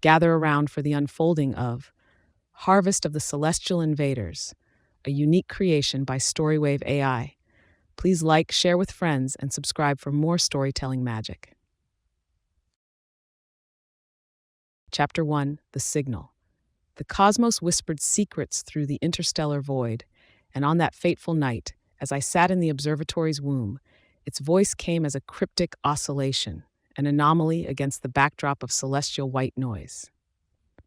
gather around for the unfolding of Harvest of the Celestial Invaders, a unique creation by StoryWave AI. Please like, share with friends, and subscribe for more storytelling magic. Chapter 1, The Signal. The cosmos whispered secrets through the interstellar void, and on that fateful night, as I sat in the observatory's womb, its voice came as a cryptic oscillation, an anomaly against the backdrop of celestial white noise.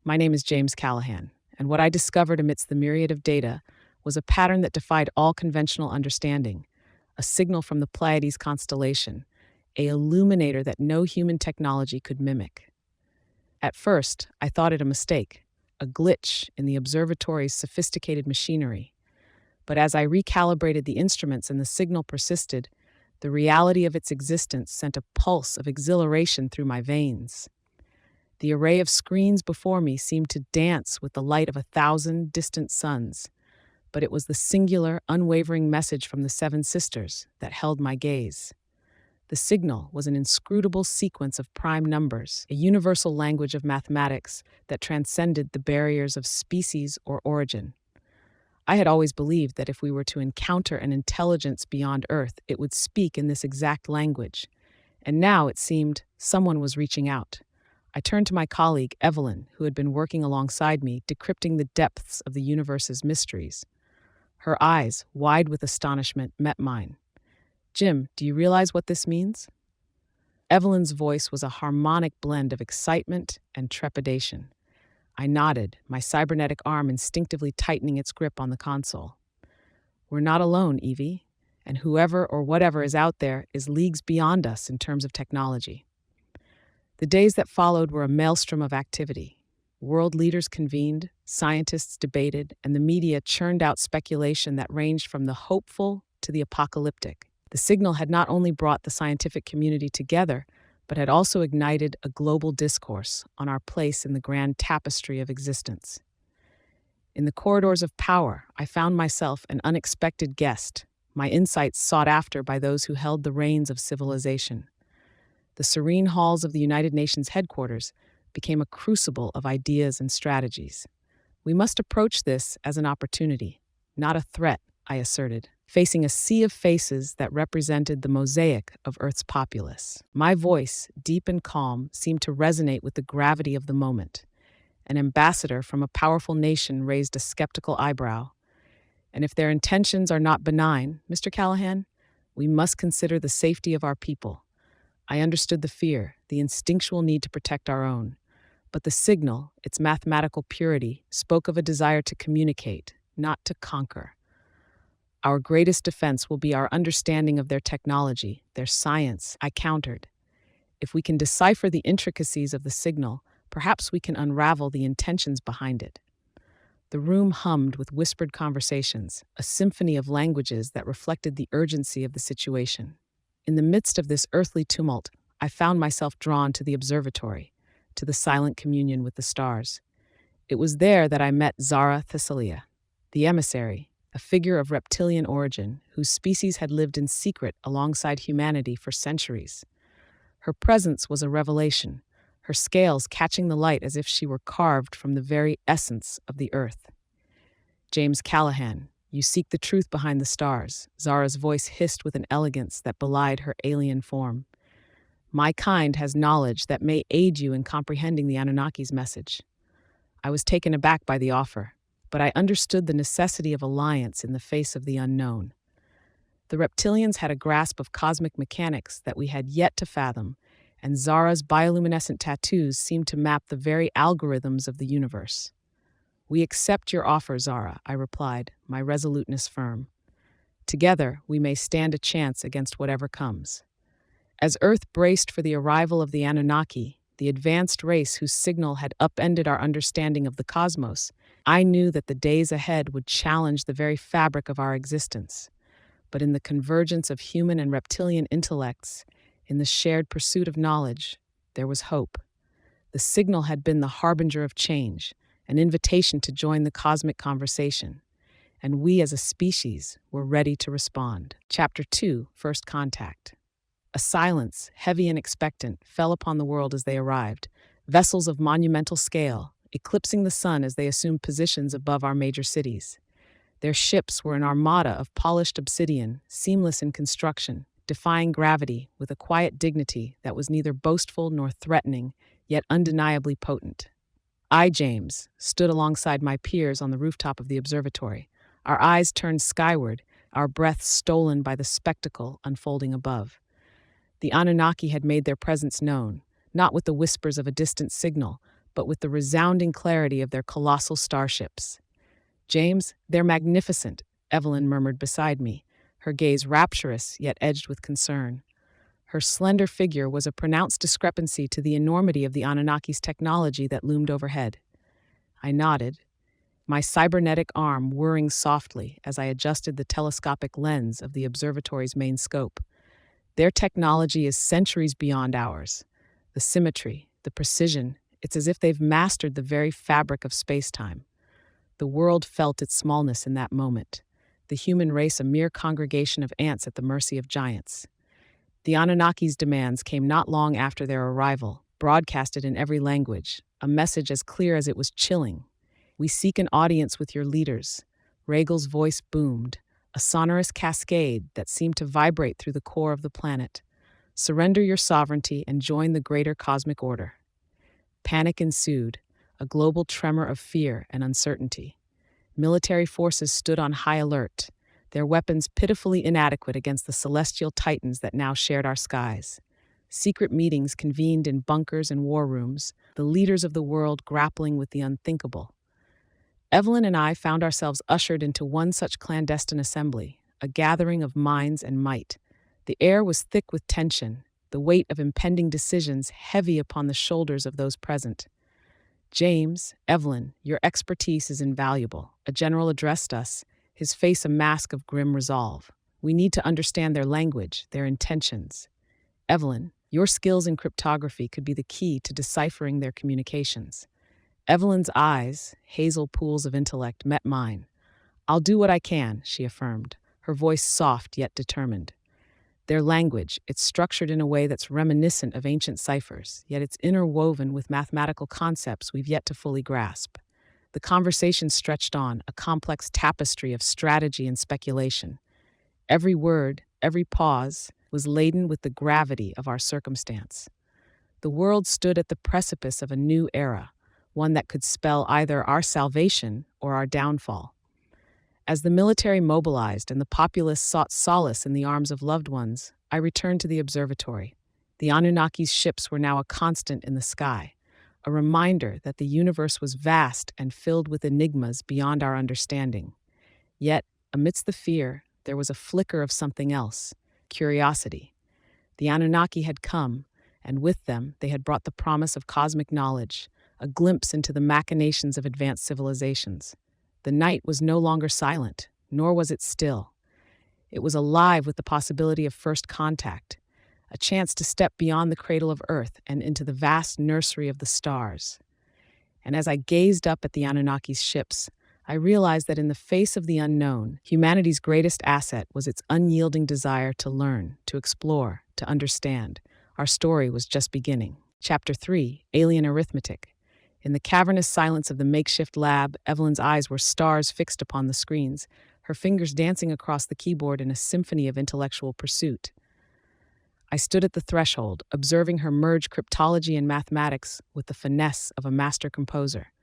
My name is James Callahan, and what I discovered amidst the myriad of data was a pattern that defied all conventional understanding, a signal from the Pleiades constellation, an illuminator that no human technology could mimic. At first, I thought it a mistake, a glitch in the observatory's sophisticated machinery. But as I recalibrated the instruments and the signal persisted, the reality of its existence sent a pulse of exhilaration through my veins. The array of screens before me seemed to dance with the light of 1,000 distant suns, but it was the singular, unwavering message from the Seven Sisters that held my gaze. The signal was an inscrutable sequence of prime numbers, a universal language of mathematics that transcended the barriers of species or origin. I had always believed that if we were to encounter an intelligence beyond Earth, it would speak in this exact language. And now it seemed someone was reaching out. I turned to my colleague, Evelyn, who had been working alongside me, decrypting the depths of the universe's mysteries. Her eyes, wide with astonishment, met mine. "Jim, do you realize what this means?" Evelyn's voice was a harmonic blend of excitement and trepidation. I nodded, my cybernetic arm instinctively tightening its grip on the console. "We're not alone, Evie, and whoever or whatever is out there is leagues beyond us in terms of technology." The days that followed were a maelstrom of activity. World leaders convened, scientists debated, and the media churned out speculation that ranged from the hopeful to the apocalyptic. The signal had not only brought the scientific community together, but had also ignited a global discourse on our place in the grand tapestry of existence. In the corridors of power, I found myself an unexpected guest, my insights sought after by those who held the reins of civilization. The serene halls of the United Nations headquarters became a crucible of ideas and strategies. "We must approach this as an opportunity, not a threat," I asserted, facing a sea of faces that represented the mosaic of Earth's populace. My voice, deep and calm, seemed to resonate with the gravity of the moment. An ambassador from a powerful nation raised a skeptical eyebrow. "And if their intentions are not benign, Mr. Callahan, we must consider the safety of our people." I understood the fear, the instinctual need to protect our own. But the signal, its mathematical purity, spoke of a desire to communicate, not to conquer. "Our greatest defense will be our understanding of their technology, their science," I countered. "If we can decipher the intricacies of the signal, perhaps we can unravel the intentions behind it." The room hummed with whispered conversations, a symphony of languages that reflected the urgency of the situation. In the midst of this earthly tumult, I found myself drawn to the observatory, to the silent communion with the stars. It was there that I met Zara Thessalia, the Emissary, a figure of reptilian origin whose species had lived in secret alongside humanity for centuries. Her presence was a revelation, her scales catching the light as if she were carved from the very essence of the earth. "James Callahan, you seek the truth behind the stars," Zara's voice hissed with an elegance that belied her alien form. "My kind has knowledge that may aid you in comprehending the Anunnaki's message." I was taken aback by the offer, but I understood the necessity of alliance in the face of the unknown. The reptilians had a grasp of cosmic mechanics that we had yet to fathom, and Zara's bioluminescent tattoos seemed to map the very algorithms of the universe. "We accept your offer, Zara," I replied, my resoluteness firm. "Together, we may stand a chance against whatever comes." As Earth braced for the arrival of the Anunnaki, the advanced race whose signal had upended our understanding of the cosmos, I knew that the days ahead would challenge the very fabric of our existence. But in the convergence of human and reptilian intellects, in the shared pursuit of knowledge, there was hope. The signal had been the harbinger of change, an invitation to join the cosmic conversation, and we as a species were ready to respond. Chapter 2, First Contact. A silence, heavy and expectant, fell upon the world as they arrived, vessels of monumental scale, eclipsing the sun as they assumed positions above our major cities. Their ships were an armada of polished obsidian, seamless in construction, defying gravity with a quiet dignity that was neither boastful nor threatening, yet undeniably potent. I, James, stood alongside my peers on the rooftop of the observatory, our eyes turned skyward, our breaths stolen by the spectacle unfolding above. The Anunnaki had made their presence known, not with the whispers of a distant signal, but with the resounding clarity of their colossal starships. "James, they're magnificent," Evelyn murmured beside me, her gaze rapturous yet edged with concern. Her slender figure was a pronounced discrepancy to the enormity of the Anunnaki's technology that loomed overhead. I nodded, my cybernetic arm whirring softly as I adjusted the telescopic lens of the observatory's main scope. Their technology is centuries beyond ours. The symmetry, the precision, it's as if they've mastered the very fabric of space-time. The world felt its smallness in that moment, the human race a mere congregation of ants at the mercy of giants. The Anunnaki's demands came not long after their arrival, broadcasted in every language, a message as clear as it was chilling. "We seek an audience with your leaders." Regal's voice boomed, a sonorous cascade that seemed to vibrate through the core of the planet. "Surrender your sovereignty and join the greater cosmic order." Panic ensued, a global tremor of fear and uncertainty. Military forces stood on high alert, their weapons pitifully inadequate against the celestial titans that now shared our skies. Secret meetings convened in bunkers and war rooms, the leaders of the world grappling with the unthinkable. Evelyn and I found ourselves ushered into one such clandestine assembly, a gathering of minds and might. The air was thick with tension, the weight of impending decisions heavy upon the shoulders of those present. "James, Evelyn, your expertise is invaluable," a general addressed us, his face a mask of grim resolve. "We need to understand their language, their intentions. Evelyn, your skills in cryptography could be the key to deciphering their communications." Evelyn's eyes, hazel pools of intellect, met mine. "I'll do what I can," she affirmed, her voice soft yet determined. Their language, it's structured in a way that's reminiscent of ancient ciphers, yet it's interwoven with mathematical concepts we've yet to fully grasp. The conversation stretched on, a complex tapestry of strategy and speculation. Every word, every pause, was laden with the gravity of our circumstance. The world stood at the precipice of a new era, one that could spell either our salvation or our downfall. As the military mobilized and the populace sought solace in the arms of loved ones, I returned to the observatory. The Anunnaki's ships were now a constant in the sky, a reminder that the universe was vast and filled with enigmas beyond our understanding. Yet, amidst the fear, there was a flicker of something else, curiosity. The Anunnaki had come, and with them they had brought the promise of cosmic knowledge, a glimpse into the machinations of advanced civilizations. The night was no longer silent, nor was it still. It was alive with the possibility of first contact, a chance to step beyond the cradle of Earth and into the vast nursery of the stars. And as I gazed up at the Anunnaki's ships, I realized that in the face of the unknown, humanity's greatest asset was its unyielding desire to learn, to explore, to understand. Our story was just beginning. Chapter 3, Alien Arithmetic. In the cavernous silence of the makeshift lab, Evelyn's eyes were stars fixed upon the screens, her fingers dancing across the keyboard in a symphony of intellectual pursuit. I stood at the threshold, observing her merge cryptology and mathematics with the finesse of a master composer.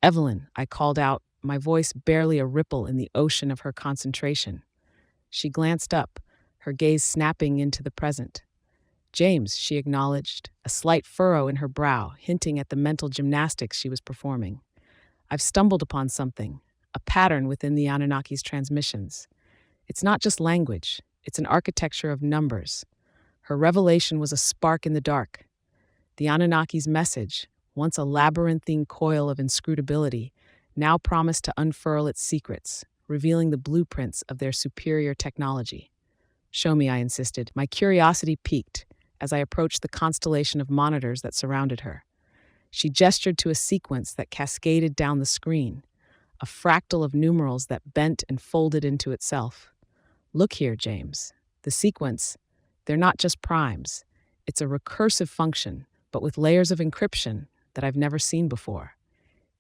"Evelyn," I called out, my voice barely a ripple in the ocean of her concentration. She glanced up, her gaze snapping into the present. "James," she acknowledged, a slight furrow in her brow, hinting at the mental gymnastics she was performing. "I've stumbled upon something, a pattern within the Anunnaki's transmissions. It's not just language, it's an architecture of numbers." Her revelation was a spark in the dark. The Anunnaki's message, once a labyrinthine coil of inscrutability, now promised to unfurl its secrets, revealing the blueprints of their superior technology. "Show me," I insisted, my curiosity piqued as I approached the constellation of monitors that surrounded her. She gestured to a sequence that cascaded down the screen, a fractal of numerals that bent and folded into itself. "Look here, James. The sequence, they're not just primes. It's a recursive function, but with layers of encryption that I've never seen before.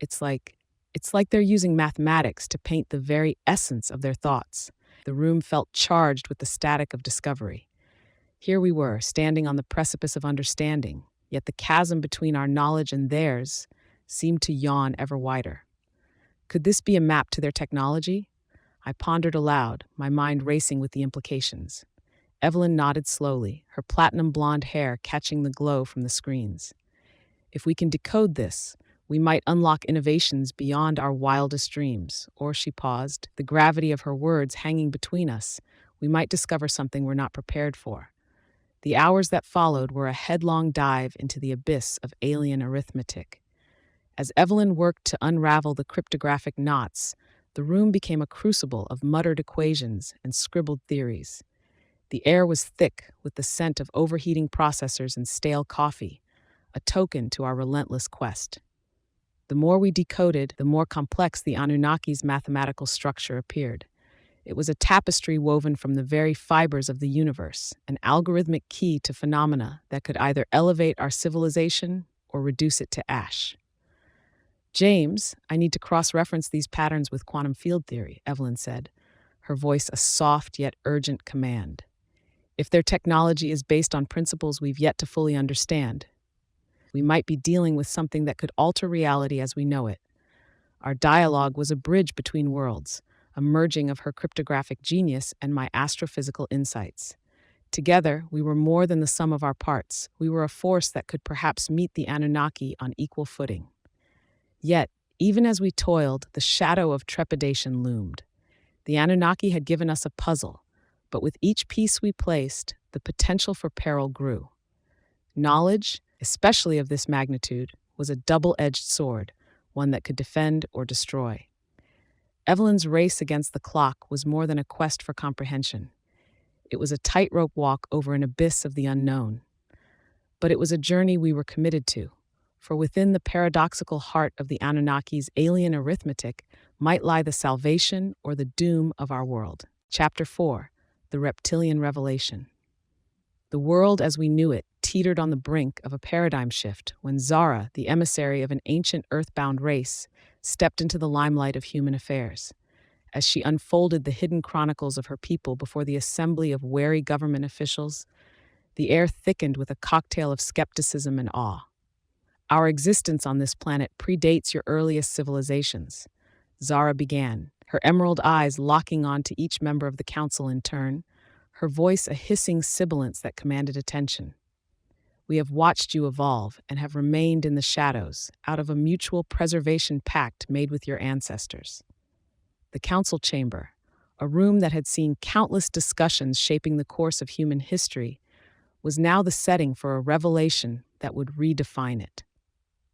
It's like it's like they're using mathematics to paint the very essence of their thoughts. The room felt charged with the static of discovery. Here we were, standing on the precipice of understanding, yet the chasm between our knowledge and theirs seemed to yawn ever wider. Could this be a map to their technology? I pondered aloud, my mind racing with the implications. Evelyn nodded slowly, her platinum blonde hair catching the glow from the screens. If we can decode this, we might unlock innovations beyond our wildest dreams. Or, she paused, the gravity of her words hanging between us, we might discover something we're not prepared for. The hours that followed were a headlong dive into the abyss of alien arithmetic. As Evelyn worked to unravel the cryptographic knots, the room became a crucible of muttered equations and scribbled theories. The air was thick with the scent of overheating processors and stale coffee, a token to our relentless quest. The more we decoded, the more complex the Anunnaki's mathematical structure appeared. It was a tapestry woven from the very fibers of the universe, an algorithmic key to phenomena that could either elevate our civilization or reduce it to ash. James, I need to cross-reference these patterns with quantum field theory, Evelyn said, her voice a soft yet urgent command. If their technology is based on principles we've yet to fully understand, we might be dealing with something that could alter reality as we know it. Our dialogue was a bridge between worlds, a merging of her cryptographic genius and my astrophysical insights. Together, we were more than the sum of our parts. We were a force that could perhaps meet the Anunnaki on equal footing. Yet, even as we toiled, the shadow of trepidation loomed. The Anunnaki had given us a puzzle, but with each piece we placed, the potential for peril grew. Knowledge, especially of this magnitude, was a double-edged sword, one that could defend or destroy. Evelyn's race against the clock was more than a quest for comprehension. It was a tightrope walk over an abyss of the unknown. But it was a journey we were committed to, for within the paradoxical heart of the Anunnaki's alien arithmetic might lie the salvation or the doom of our world. Chapter 4, The Reptilian Revelation. The world as we knew it teetered on the brink of a paradigm shift when Zara, the emissary of an ancient earthbound race, stepped into the limelight of human affairs. As she unfolded the hidden chronicles of her people before the assembly of wary government officials, the air thickened with a cocktail of skepticism and awe. Our existence on this planet predates your earliest civilizations, Zara began, her emerald eyes locking on to each member of the council in turn, her voice a hissing sibilance that commanded attention. We have watched you evolve and have remained in the shadows, out of a mutual preservation pact made with your ancestors. The council chamber, a room that had seen countless discussions shaping the course of human history, was now the setting for a revelation that would redefine it.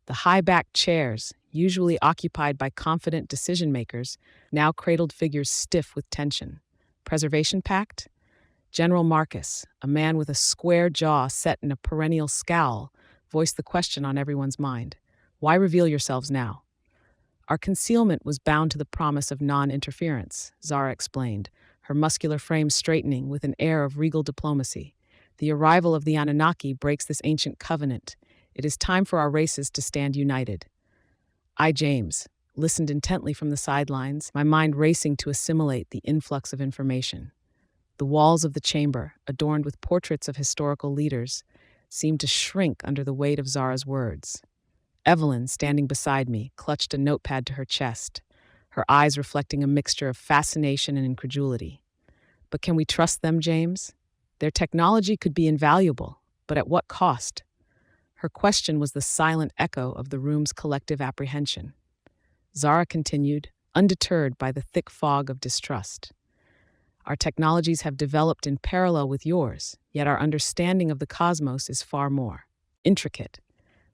The high-backed chairs, usually occupied by confident decision-makers, now cradled figures stiff with tension. Preservation pact? General Marcus, a man with a square jaw set in a perennial scowl, voiced the question on everyone's mind. Why reveal yourselves now? Our concealment was bound to the promise of non-interference, Zara explained, her muscular frame straightening with an air of regal diplomacy. The arrival of the Anunnaki breaks this ancient covenant. It is time for our races to stand united. I, James, listened intently from the sidelines, my mind racing to assimilate the influx of information. The walls of the chamber, adorned with portraits of historical leaders, seemed to shrink under the weight of Zara's words. Evelyn, standing beside me, clutched a notepad to her chest, her eyes reflecting a mixture of fascination and incredulity. But can we trust them, James? Their technology could be invaluable, but at what cost? Her question was the silent echo of the room's collective apprehension. Zara continued, undeterred by the thick fog of distrust. Our technologies have developed in parallel with yours, yet our understanding of the cosmos is far more intricate.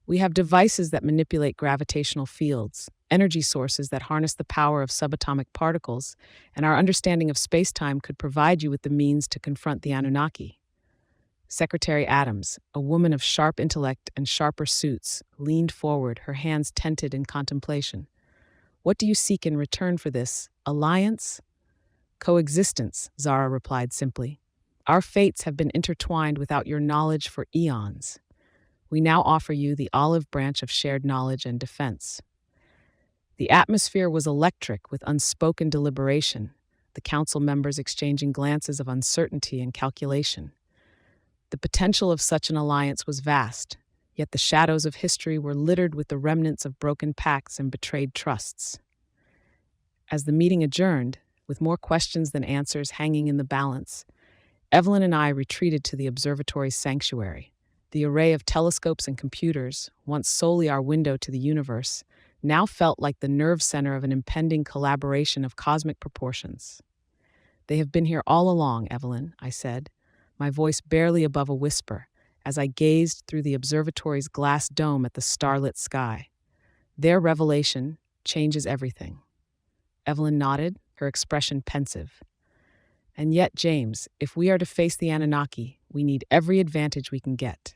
We have devices that manipulate gravitational fields, energy sources that harness the power of subatomic particles, and our understanding of space-time could provide you with the means to confront the Anunnaki. Secretary Adams, a woman of sharp intellect and sharper suits, leaned forward, her hands tented in contemplation. What do you seek in return for this? Alliance? Coexistence, Zara replied simply. Our fates have been intertwined without your knowledge for eons. We now offer you the olive branch of shared knowledge and defense. The atmosphere was electric with unspoken deliberation, the council members exchanging glances of uncertainty and calculation. The potential of such an alliance was vast, yet the shadows of history were littered with the remnants of broken pacts and betrayed trusts. As the meeting adjourned, with more questions than answers hanging in the balance, Evelyn and I retreated to the observatory's sanctuary. The array of telescopes and computers, once solely our window to the universe, now felt like the nerve center of an impending collaboration of cosmic proportions. "They have been here all along, Evelyn," I said, my voice barely above a whisper, as I gazed through the observatory's glass dome at the starlit sky. "Their revelation changes everything." Evelyn nodded, her expression pensive. "And yet, James, if we are to face the Anunnaki, we need every advantage we can get.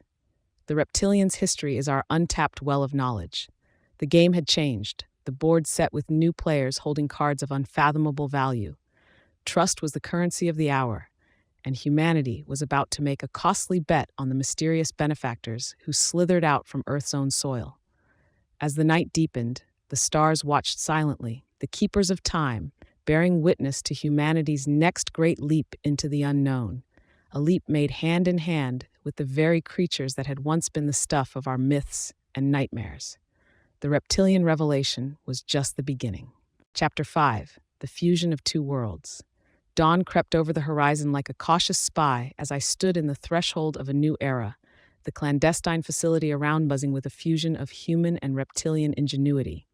The reptilians' history is our untapped well of knowledge. The game had changed, the board set with new players holding cards of unfathomable value. Trust was the currency of the hour, and humanity was about to make a costly bet on the mysterious benefactors who slithered out from Earth's own soil. As the night deepened, the stars watched silently, the keepers of time, bearing witness to humanity's next great leap into the unknown, a leap made hand in hand with the very creatures that had once been the stuff of our myths and nightmares. The reptilian revelation was just the beginning. Chapter 5: The Fusion of Two Worlds. Dawn crept over the horizon like a cautious spy as I stood in the threshold of a new era, the clandestine facility around buzzing with a fusion of human and reptilian ingenuity.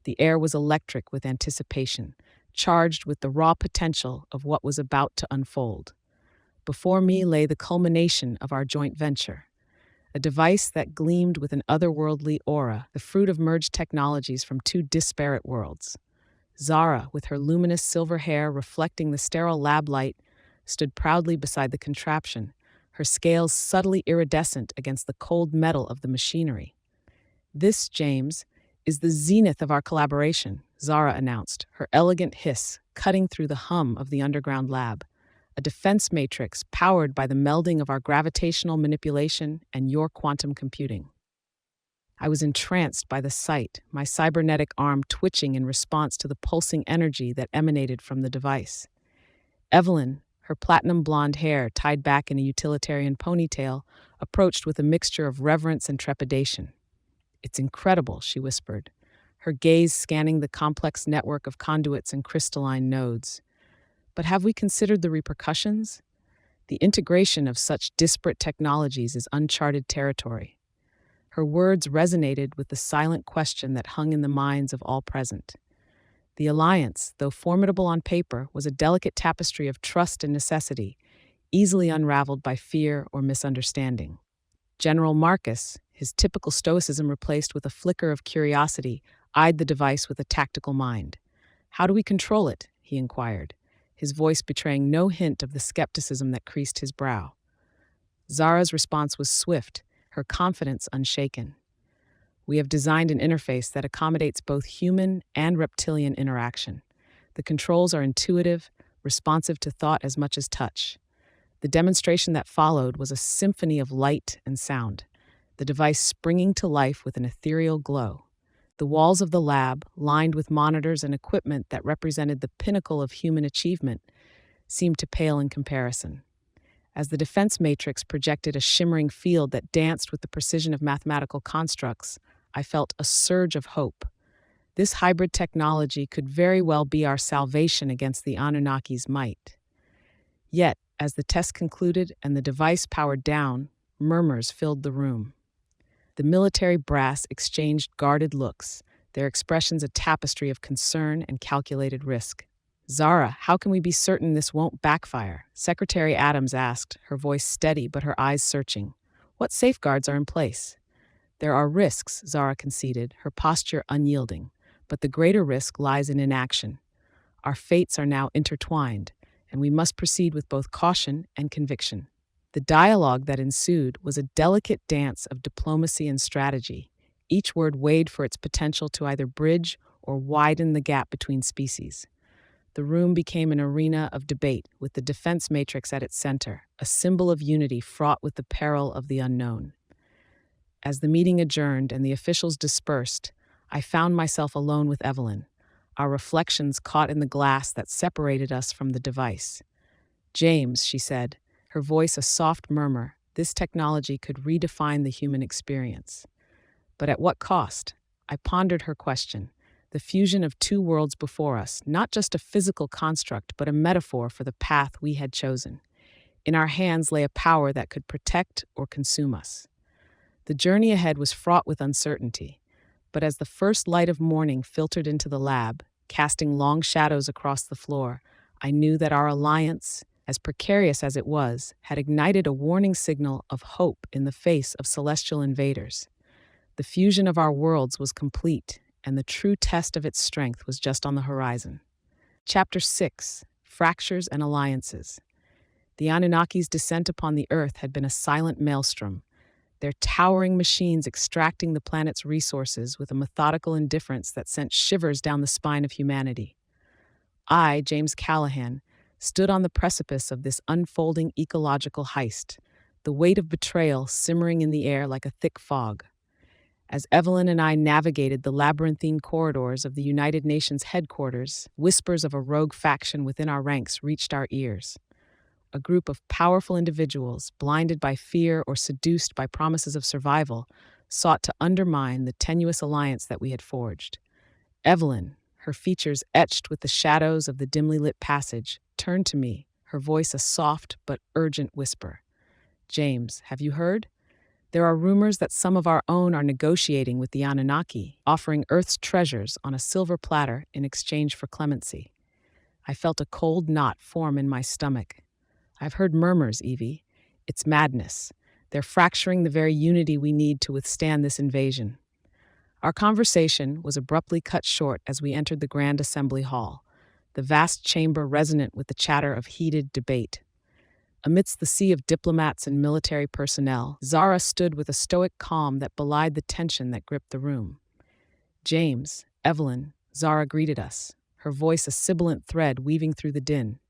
The air was electric with anticipation, charged with the raw potential of what was about to unfold. Before me lay the culmination of our joint venture, a device that gleamed with an otherworldly aura, the fruit of merged technologies from two disparate worlds. Zara, with her luminous silver hair reflecting the sterile lab light, stood proudly beside the contraption, her scales subtly iridescent against the cold metal of the machinery. "This, James, is the zenith of our collaboration," Zara announced, her elegant hiss cutting through the hum of the underground lab. "A defense matrix powered by the melding of our gravitational manipulation and your quantum computing." I was entranced by the sight, my cybernetic arm twitching in response to the pulsing energy that emanated from the device. Evelyn, her platinum blonde hair tied back in a utilitarian ponytail, approached with a mixture of reverence and trepidation. "It's incredible," she whispered, her gaze scanning the complex network of conduits and crystalline nodes. "But have we considered the repercussions? The integration of such disparate technologies is uncharted territory." Her words resonated with the silent question that hung in the minds of all present. The alliance, though formidable on paper, was a delicate tapestry of trust and necessity, easily unraveled by fear or misunderstanding. General Marcus, his typical stoicism replaced with a flicker of curiosity, eyed the device with a tactical mind. "How do we control it?" he inquired, his voice betraying no hint of the skepticism that creased his brow. Zara's response was swift, her confidence unshaken. "We have designed an interface that accommodates both human and reptilian interaction. The controls are intuitive, responsive to thought as much as touch." The demonstration that followed was a symphony of light and sound, the device springing to life with an ethereal glow. The walls of the lab, lined with monitors and equipment that represented the pinnacle of human achievement, seemed to pale in comparison. As the defense matrix projected a shimmering field that danced with the precision of mathematical constructs, I felt a surge of hope. This hybrid technology could very well be our salvation against the Anunnaki's might. Yet, as the test concluded and the device powered down, murmurs filled the room. The military brass exchanged guarded looks, their expressions a tapestry of concern and calculated risk. "Zara, how can we be certain this won't backfire?" Secretary Adams asked, her voice steady but her eyes searching. "What safeguards are in place?" "There are risks," Zara conceded, her posture unyielding, "but the greater risk lies in inaction. Our fates are now intertwined, and we must proceed with both caution and conviction." The dialogue that ensued was a delicate dance of diplomacy and strategy, each word weighed for its potential to either bridge or widen the gap between species. The room became an arena of debate, with the defense matrix at its center, a symbol of unity fraught with the peril of the unknown. As the meeting adjourned and the officials dispersed, I found myself alone with Evelyn, our reflections caught in the glass that separated us from the device. "James," she said, her voice a soft murmur, "this technology could redefine the human experience. But at what cost?" I pondered her question. The fusion of two worlds before us, not just a physical construct, but a metaphor for the path we had chosen. In our hands lay a power that could protect or consume us. The journey ahead was fraught with uncertainty, but as the first light of morning filtered into the lab, casting long shadows across the floor, I knew that our alliance, as precarious as it was, had ignited a warning signal of hope in the face of celestial invaders. The fusion of our worlds was complete, and the true test of its strength was just on the horizon. Chapter 6: Fractures and Alliances. The Anunnaki's descent upon the Earth had been a silent maelstrom, their towering machines extracting the planet's resources with a methodical indifference that sent shivers down the spine of humanity. I, James Callahan, stood on the precipice of this unfolding ecological heist, the weight of betrayal simmering in the air like a thick fog. As Evelyn and I navigated the labyrinthine corridors of the United Nations headquarters, whispers of a rogue faction within our ranks reached our ears. A group of powerful individuals, blinded by fear or seduced by promises of survival, sought to undermine the tenuous alliance that we had forged. Evelyn, her features etched with the shadows of the dimly lit passage, turned to me, her voice a soft but urgent whisper. "James, have you heard? There are rumors that some of our own are negotiating with the Anunnaki, offering Earth's treasures on a silver platter in exchange for clemency." I felt a cold knot form in my stomach. "I've heard murmurs, Evie. It's madness. They're fracturing the very unity we need to withstand this invasion." Our conversation was abruptly cut short as we entered the Grand Assembly Hall, the vast chamber resonant with the chatter of heated debate. Amidst the sea of diplomats and military personnel, Zara stood with a stoic calm that belied the tension that gripped the room. "James, Evelyn," Zara greeted us, her voice a sibilant thread weaving through the din.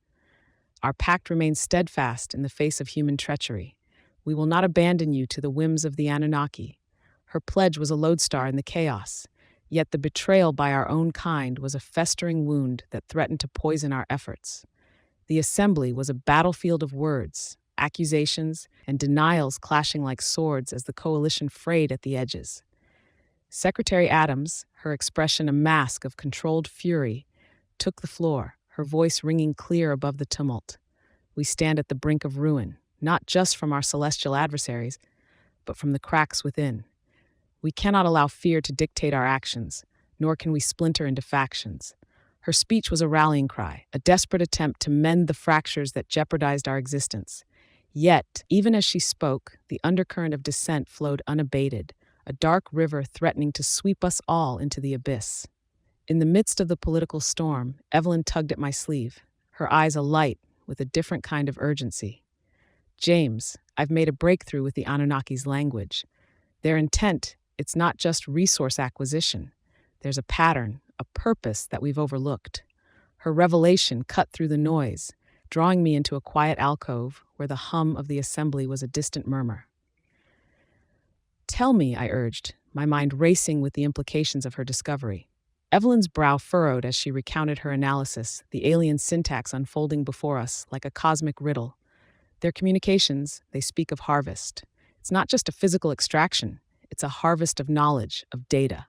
"Our pact remains steadfast in the face of human treachery. We will not abandon you to the whims of the Anunnaki." Her pledge was a lodestar in the chaos, yet the betrayal by our own kind was a festering wound that threatened to poison our efforts. The assembly was a battlefield of words, accusations, and denials clashing like swords as the coalition frayed at the edges. Secretary Adams, her expression a mask of controlled fury, took the floor, her voice ringing clear above the tumult. "We stand at the brink of ruin, not just from our celestial adversaries, but from the cracks within. We cannot allow fear to dictate our actions, nor can we splinter into factions." Her speech was a rallying cry, a desperate attempt to mend the fractures that jeopardized our existence. Yet, even as she spoke, the undercurrent of dissent flowed unabated, a dark river threatening to sweep us all into the abyss. In the midst of the political storm, Evelyn tugged at my sleeve, her eyes alight with a different kind of urgency. "James, I've made a breakthrough with the Anunnaki's language. Their intent, it's not just resource acquisition. There's a pattern, a purpose that we've overlooked." Her revelation cut through the noise, drawing me into a quiet alcove where the hum of the assembly was a distant murmur. "Tell me," I urged, my mind racing with the implications of her discovery. Evelyn's brow furrowed as she recounted her analysis, the alien syntax unfolding before us like a cosmic riddle. "Their communications, they speak of harvest. It's not just a physical extraction, it's a harvest of knowledge, of data.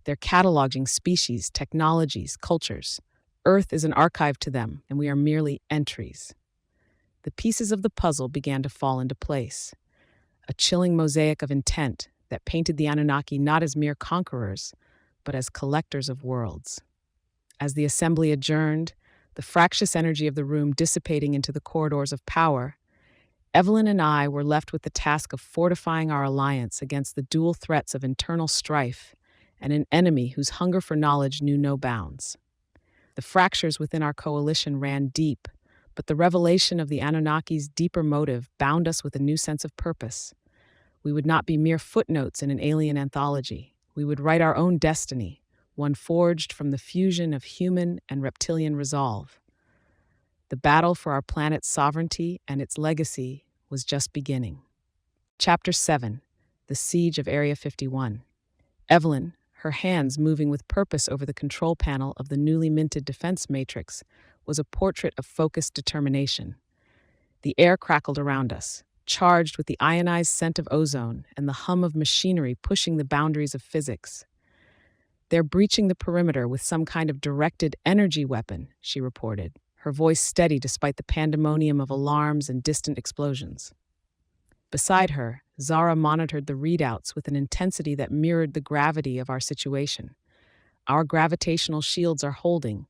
They're cataloging species, technologies, cultures. Earth is an archive to them, and we are merely entries." The pieces of the puzzle began to fall into place. A chilling mosaic of intent that painted the Anunnaki not as mere conquerors, but as collectors of worlds. As the assembly adjourned, the fractious energy of the room dissipating into the corridors of power, Evelyn and I were left with the task of fortifying our alliance against the dual threats of internal strife and an enemy whose hunger for knowledge knew no bounds. The fractures within our coalition ran deep, but the revelation of the Anunnaki's deeper motive bound us with a new sense of purpose. We would not be mere footnotes in an alien anthology. We would write our own destiny, one forged from the fusion of human and reptilian resolve. The battle for our planet's sovereignty and its legacy was just beginning. Chapter 7: The the siege of Area 51. Evelyn, her hands moving with purpose over the control panel of the newly minted defense matrix, was a portrait of focused determination. The air crackled around us, charged with the ionized scent of ozone and the hum of machinery pushing the boundaries of physics. "They're breaching the perimeter with some kind of directed energy weapon," she reported, her voice steady despite the pandemonium of alarms and distant explosions. Beside her, Zara monitored the readouts with an intensity that mirrored the gravity of our situation. "Our gravitational shields are holding,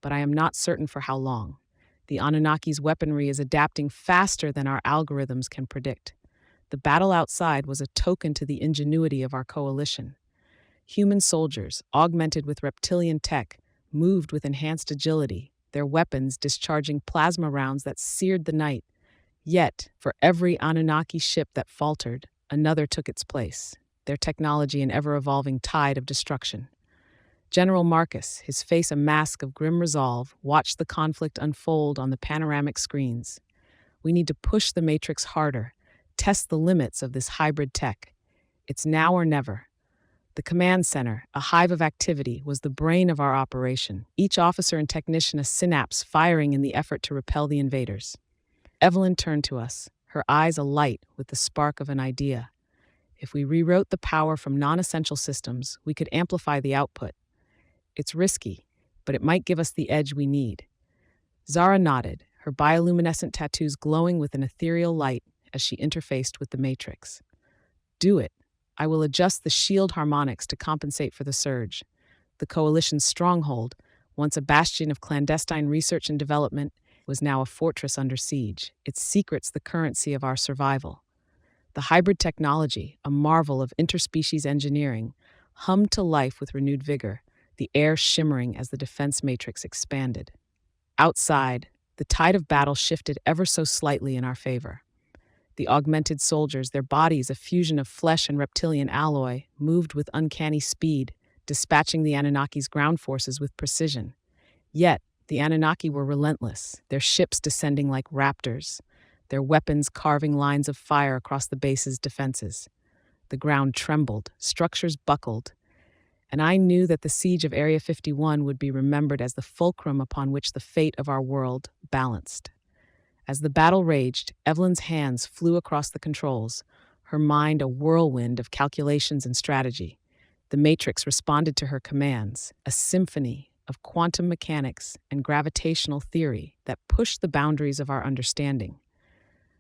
but I am not certain for how long. The Anunnaki's weaponry is adapting faster than our algorithms can predict." The battle outside was a token to the ingenuity of our coalition. Human soldiers, augmented with reptilian tech, moved with enhanced agility, their weapons discharging plasma rounds that seared the night. Yet, for every Anunnaki ship that faltered, another took its place, their technology an ever-evolving tide of destruction. General Marcus, his face a mask of grim resolve, watched the conflict unfold on the panoramic screens. "We need to push the Matrix harder, test the limits of this hybrid tech. It's now or never." The command center, a hive of activity, was the brain of our operation, each officer and technician a synapse firing in the effort to repel the invaders. Evelyn turned to us, her eyes alight with the spark of an idea. If we rewrote the power from non-essential systems, we could amplify the output. It's risky, but it might give us the edge we need. Zara nodded, her bioluminescent tattoos glowing with an ethereal light as she interfaced with the matrix. "Do it. I will adjust the shield harmonics to compensate for the surge." The coalition's stronghold, once a bastion of clandestine research and development, was now a fortress under siege, its secrets the currency of our survival. The hybrid technology, a marvel of interspecies engineering, hummed to life with renewed vigor, the air shimmering as the defense matrix expanded. Outside, the tide of battle shifted ever so slightly in our favor. The augmented soldiers, their bodies a fusion of flesh and reptilian alloy, moved with uncanny speed, dispatching the Anunnaki's ground forces with precision. Yet, the Anunnaki were relentless, their ships descending like raptors, their weapons carving lines of fire across the base's defenses. The ground trembled, structures buckled, and I knew that the siege of Area 51 would be remembered as the fulcrum upon which the fate of our world balanced. As the battle raged, Evelyn's hands flew across the controls, her mind a whirlwind of calculations and strategy. The Matrix responded to her commands, a symphony of quantum mechanics and gravitational theory that pushed the boundaries of our understanding.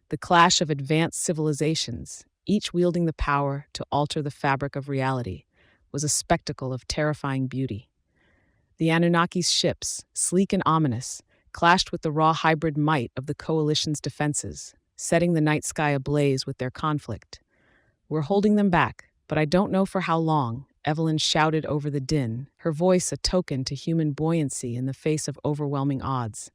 The clash of advanced civilizations, each wielding the power to alter the fabric of reality, was a spectacle of terrifying beauty. The Anunnaki's ships, sleek and ominous, clashed with the raw hybrid might of the coalition's defenses, setting the night sky ablaze with their conflict. "We're holding them back, but I don't know for how long," Evelyn shouted over the din, her voice a token to human buoyancy in the face of overwhelming odds.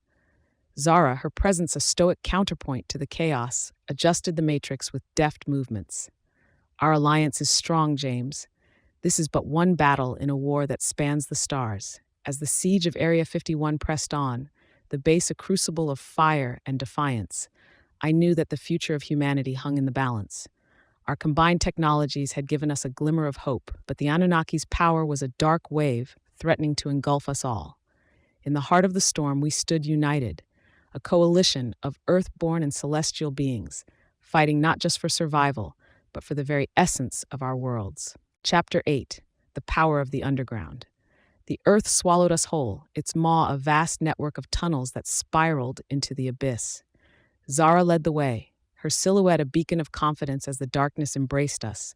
Zara, her presence a stoic counterpoint to the chaos, adjusted the matrix with deft movements. "Our alliance is strong, James. This is but one battle in a war that spans the stars." As the siege of Area 51 pressed on, the base a crucible of fire and defiance, I knew that the future of humanity hung in the balance. Our combined technologies had given us a glimmer of hope, but the Anunnaki's power was a dark wave threatening to engulf us all. In the heart of the storm, we stood united, a coalition of earth-born and celestial beings, fighting not just for survival, but for the very essence of our worlds. Chapter 8. The Power of the Underground. The earth swallowed us whole, its maw a vast network of tunnels that spiraled into the abyss. Zara led the way, her silhouette a beacon of confidence as the darkness embraced us.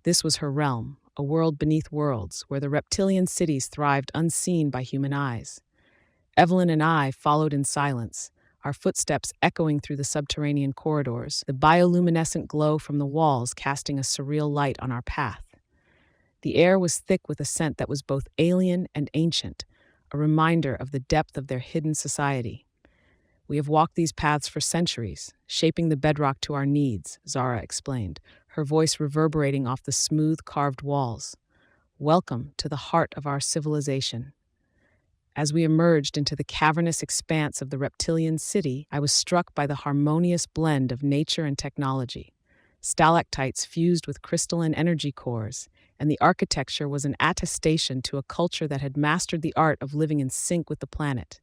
This was her realm, a world beneath worlds, where the reptilian cities thrived unseen by human eyes. Evelyn and I followed in silence, our footsteps echoing through the subterranean corridors, the bioluminescent glow from the walls casting a surreal light on our path. The air was thick with a scent that was both alien and ancient, a reminder of the depth of their hidden society. "We have walked these paths for centuries, shaping the bedrock to our needs," Zara explained, her voice reverberating off the smooth, carved walls. "Welcome to the heart of our civilization." As we emerged into the cavernous expanse of the reptilian city, I was struck by the harmonious blend of nature and technology. stalactites fused with crystalline energy cores, and the architecture was an attestation to a culture that had mastered the art of living in sync with the planet.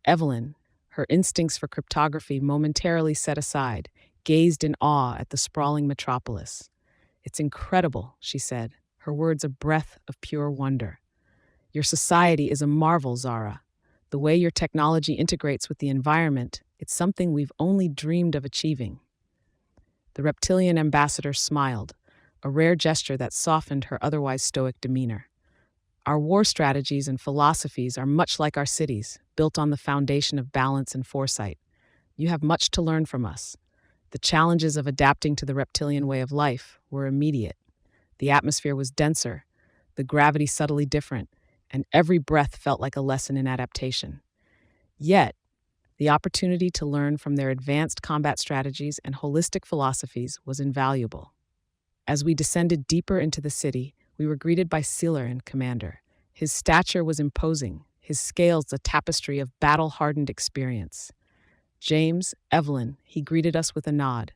Evelyn, her instincts for cryptography momentarily set aside, gazed in awe at the sprawling metropolis. "It's incredible," she said, her words a breath of pure wonder. "Your society is a marvel, Zara. The way your technology integrates with the environment, it's something we've only dreamed of achieving." The reptilian ambassador smiled, a rare gesture that softened her otherwise stoic demeanor. "Our war strategies and philosophies are much like our cities, built on the foundation of balance and foresight. You have much to learn from us." The challenges of adapting to the reptilian way of life were immediate. The atmosphere was denser, the gravity subtly different, and every breath felt like a lesson in adaptation. Yet, the opportunity to learn from their advanced combat strategies and holistic philosophies was invaluable. As we descended deeper into the city, we were greeted by Celestial Commander. His stature was imposing, his scales a tapestry of battle-hardened experience. "James, Evelyn," he greeted us with a nod.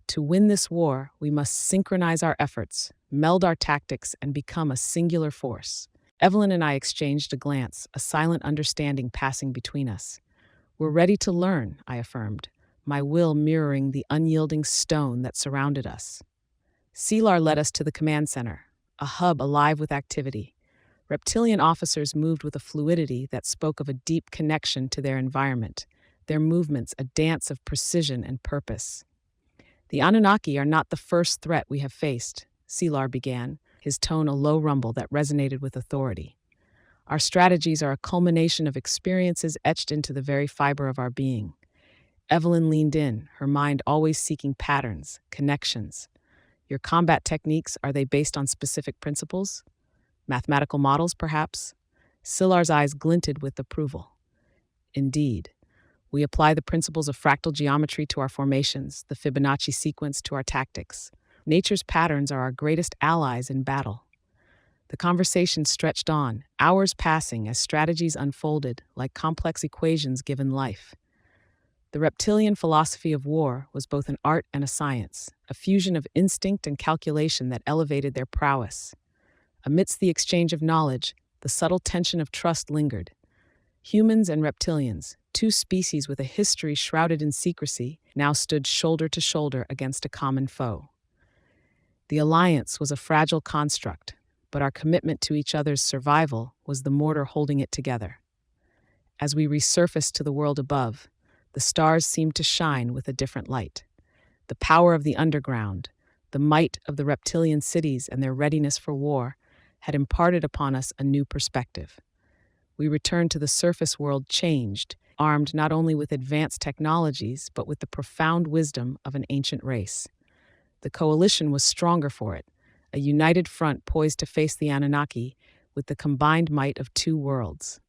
"To win this war, we must synchronize our efforts, meld our tactics, and become a singular force." Evelyn and I exchanged a glance, a silent understanding passing between us. "We're ready to learn," I affirmed, my will mirroring the unyielding stone that surrounded us. Selar led us to the command center, a hub alive with activity. Reptilian officers moved with a fluidity that spoke of a deep connection to their environment, their movements a dance of precision and purpose. "The Anunnaki are not the first threat we have faced," Selar began, his tone a low rumble that resonated with authority. "Our strategies are a culmination of experiences etched into the very fiber of our being." Evelyn leaned in, her mind always seeking patterns, connections. "Your combat techniques, are they based on specific principles? Mathematical models, perhaps?" Silar's eyes glinted with approval. "Indeed. We apply the principles of fractal geometry to our formations, the Fibonacci sequence to our tactics. Nature's patterns are our greatest allies in battle." The conversation stretched on, hours passing as strategies unfolded like complex equations given life. The reptilian philosophy of war was both an art and a science, a fusion of instinct and calculation that elevated their prowess. Amidst the exchange of knowledge, the subtle tension of trust lingered. Humans and reptilians, two species with a history shrouded in secrecy, now stood shoulder to shoulder against a common foe. The alliance was a fragile construct, but our commitment to each other's survival was the mortar holding it together. As we resurfaced to the world above, the stars seemed to shine with a different light. The power of the underground, the might of the reptilian cities and their readiness for war, had imparted upon us a new perspective. We returned to the surface world changed, armed not only with advanced technologies, but with the profound wisdom of an ancient race. The coalition was stronger for it, a united front poised to face the Anunnaki with the combined might of two worlds.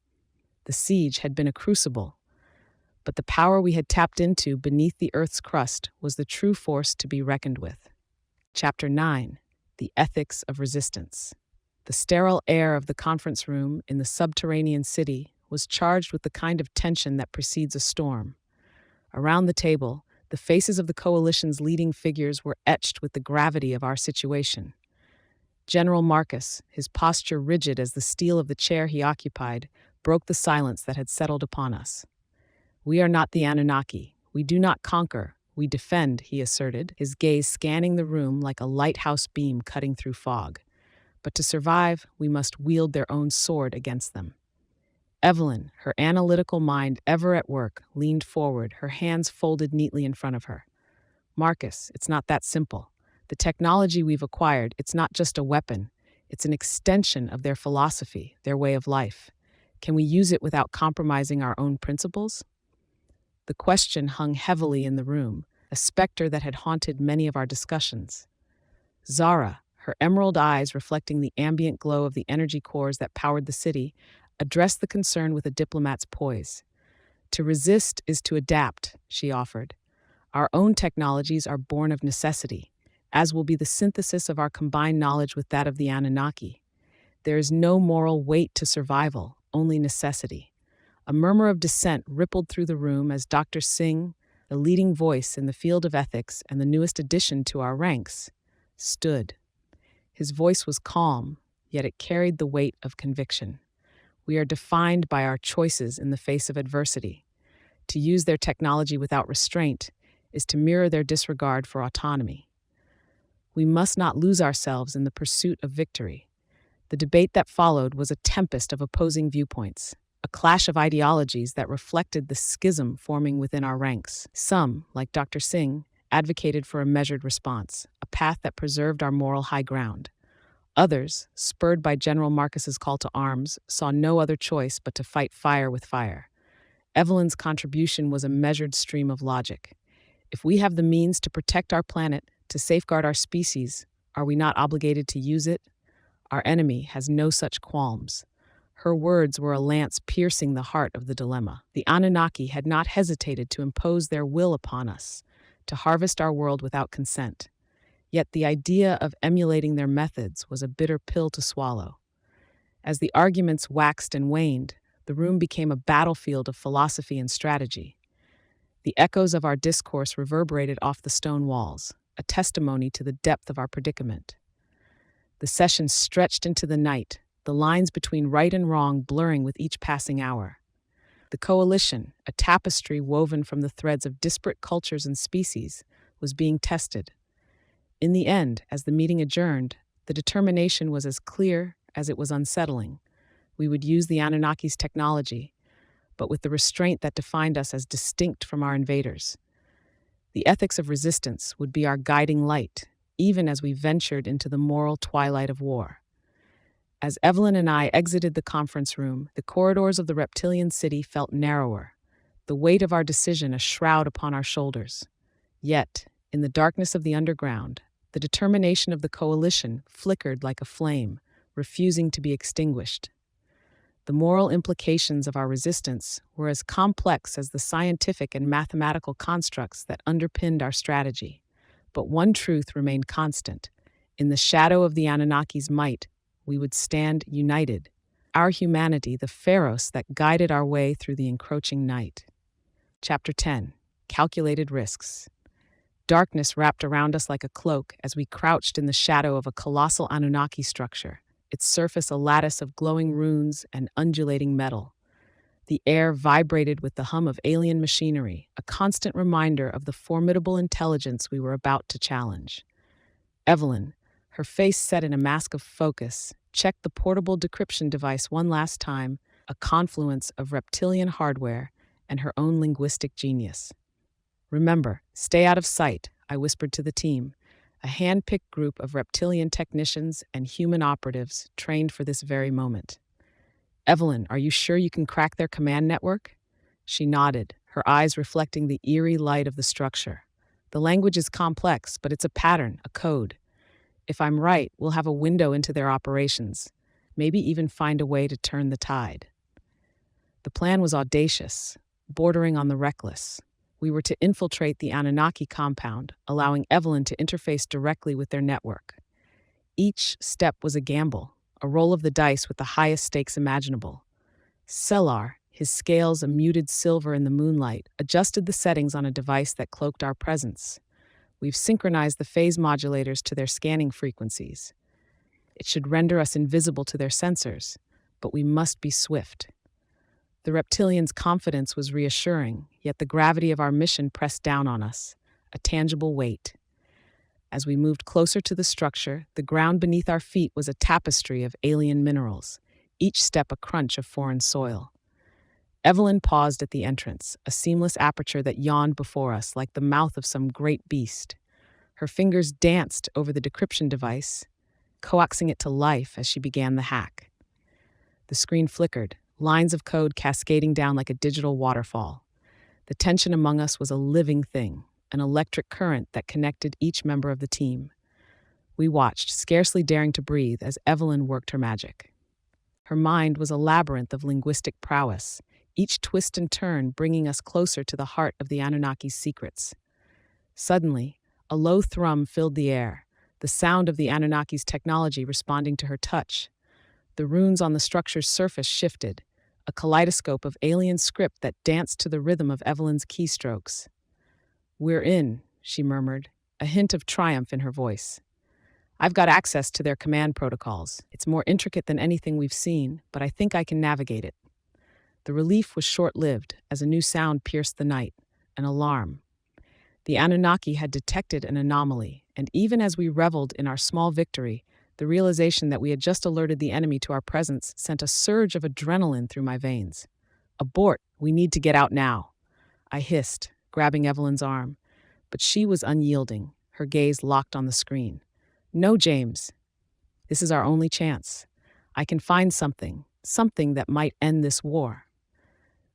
The siege had been a crucible, but the power we had tapped into beneath the Earth's crust was the true force to be reckoned with. Chapter 9. The Ethics of Resistance. The sterile air of the conference room in the subterranean city was charged with the kind of tension that precedes a storm. Around the table, the faces of the coalition's leading figures were etched with the gravity of our situation. General Marcus, his posture rigid as the steel of the chair he occupied, broke the silence that had settled upon us. "We are not the Anunnaki. We do not conquer. We defend," he asserted, his gaze scanning the room like a lighthouse beam cutting through fog. "But to survive, we must wield their own sword against them." Evelyn, her analytical mind ever at work, leaned forward, her hands folded neatly in front of her. "Marcus, it's not that simple. The technology we've acquired, it's not just a weapon. It's an extension of their philosophy, their way of life. Can we use it without compromising our own principles?" The question hung heavily in the room, a specter that had haunted many of our discussions. Zara, her emerald eyes reflecting the ambient glow of the energy cores that powered the city, addressed the concern with a diplomat's poise. "To resist is to adapt," she offered. "Our own technologies are born of necessity, as will be the synthesis of our combined knowledge with that of the Anunnaki. There is no moral weight to survival, only necessity." A murmur of dissent rippled through the room as Dr. Singh, the leading voice in the field of ethics and the newest addition to our ranks, stood. His voice was calm, yet it carried the weight of conviction. We are defined by our choices in the face of adversity. To use their technology without restraint is to mirror their disregard for autonomy. We must not lose ourselves in the pursuit of victory. The debate that followed was a tempest of opposing viewpoints, a clash of ideologies that reflected the schism forming within our ranks. Some, like Dr. Singh, advocated for a measured response, a path that preserved our moral high ground. Others, spurred by General Marcus's call to arms, saw no other choice but to fight fire with fire. Evelyn's contribution was a measured stream of logic. If we have the means to protect our planet, to safeguard our species, are we not obligated to use it? Our enemy has no such qualms. Her words were a lance piercing the heart of the dilemma. The Anunnaki had not hesitated to impose their will upon us, to harvest our world without consent. Yet the idea of emulating their methods was a bitter pill to swallow. As the arguments waxed and waned, the room became a battlefield of philosophy and strategy. The echoes of our discourse reverberated off the stone walls, a testimony to the depth of our predicament. The session stretched into the night, the lines between right and wrong blurring with each passing hour. The coalition, a tapestry woven from the threads of disparate cultures and species, was being tested. In the end, as the meeting adjourned, the determination was as clear as it was unsettling. We would use the Anunnaki's technology, but with the restraint that defined us as distinct from our invaders. The ethics of resistance would be our guiding light, even as we ventured into the moral twilight of war. As Evelyn and I exited the conference room, the corridors of the reptilian city felt narrower, the weight of our decision a shroud upon our shoulders. Yet, in the darkness of the underground, the determination of the coalition flickered like a flame, refusing to be extinguished. The moral implications of our resistance were as complex as the scientific and mathematical constructs that underpinned our strategy. But one truth remained constant. In the shadow of the Anunnaki's might, we would stand united. Our humanity, the pharos that guided our way through the encroaching night. Chapter 10. Calculated Risks. Darkness wrapped around us like a cloak as we crouched in the shadow of a colossal Anunnaki structure, its surface a lattice of glowing runes and undulating metal. The air vibrated with the hum of alien machinery, a constant reminder of the formidable intelligence we were about to challenge. Evelyn, her face set in a mask of focus, checked the portable decryption device one last time, a confluence of reptilian hardware and her own linguistic genius. "Remember, stay out of sight," I whispered to the team, a hand-picked group of reptilian technicians and human operatives trained for this very moment. "Evelyn, are you sure you can crack their command network?" She nodded, her eyes reflecting the eerie light of the structure. "The language is complex, but it's a pattern, a code. If I'm right, we'll have a window into their operations, maybe even find a way to turn the tide." The plan was audacious, bordering on the reckless. We were to infiltrate the Anunnaki compound, allowing Evelyn to interface directly with their network. Each step was a gamble, a roll of the dice with the highest stakes imaginable. Cellar, his scales a muted silver in the moonlight, adjusted the settings on a device that cloaked our presence. We've synchronized the phase modulators to their scanning frequencies. It should render us invisible to their sensors, but we must be swift. The reptilian's confidence was reassuring, yet the gravity of our mission pressed down on us, a tangible weight. As we moved closer to the structure, the ground beneath our feet was a tapestry of alien minerals, each step a crunch of foreign soil. Evelyn paused at the entrance, a seamless aperture that yawned before us like the mouth of some great beast. Her fingers danced over the decryption device, coaxing it to life as she began the hack. The screen flickered, lines of code cascading down like a digital waterfall. The tension among us was a living thing, an electric current that connected each member of the team. We watched, scarcely daring to breathe, as Evelyn worked her magic. Her mind was a labyrinth of linguistic prowess, each twist and turn bringing us closer to the heart of the Anunnaki's secrets. Suddenly, a low thrum filled the air, the sound of the Anunnaki's technology responding to her touch. The runes on the structure's surface shifted, a kaleidoscope of alien script that danced to the rhythm of Evelyn's keystrokes. "We're in," she murmured, a hint of triumph in her voice. "I've got access to their command protocols. It's more intricate than anything we've seen, but I think I can navigate it." The relief was short-lived as a new sound pierced the night, an alarm. The Anunnaki had detected an anomaly, and even as we reveled in our small victory, the realization that we had just alerted the enemy to our presence sent a surge of adrenaline through my veins. "Abort! We need to get out now," I hissed, grabbing Evelyn's arm, but she was unyielding, her gaze locked on the screen. "No, James. This is our only chance. I can find something that might end this war."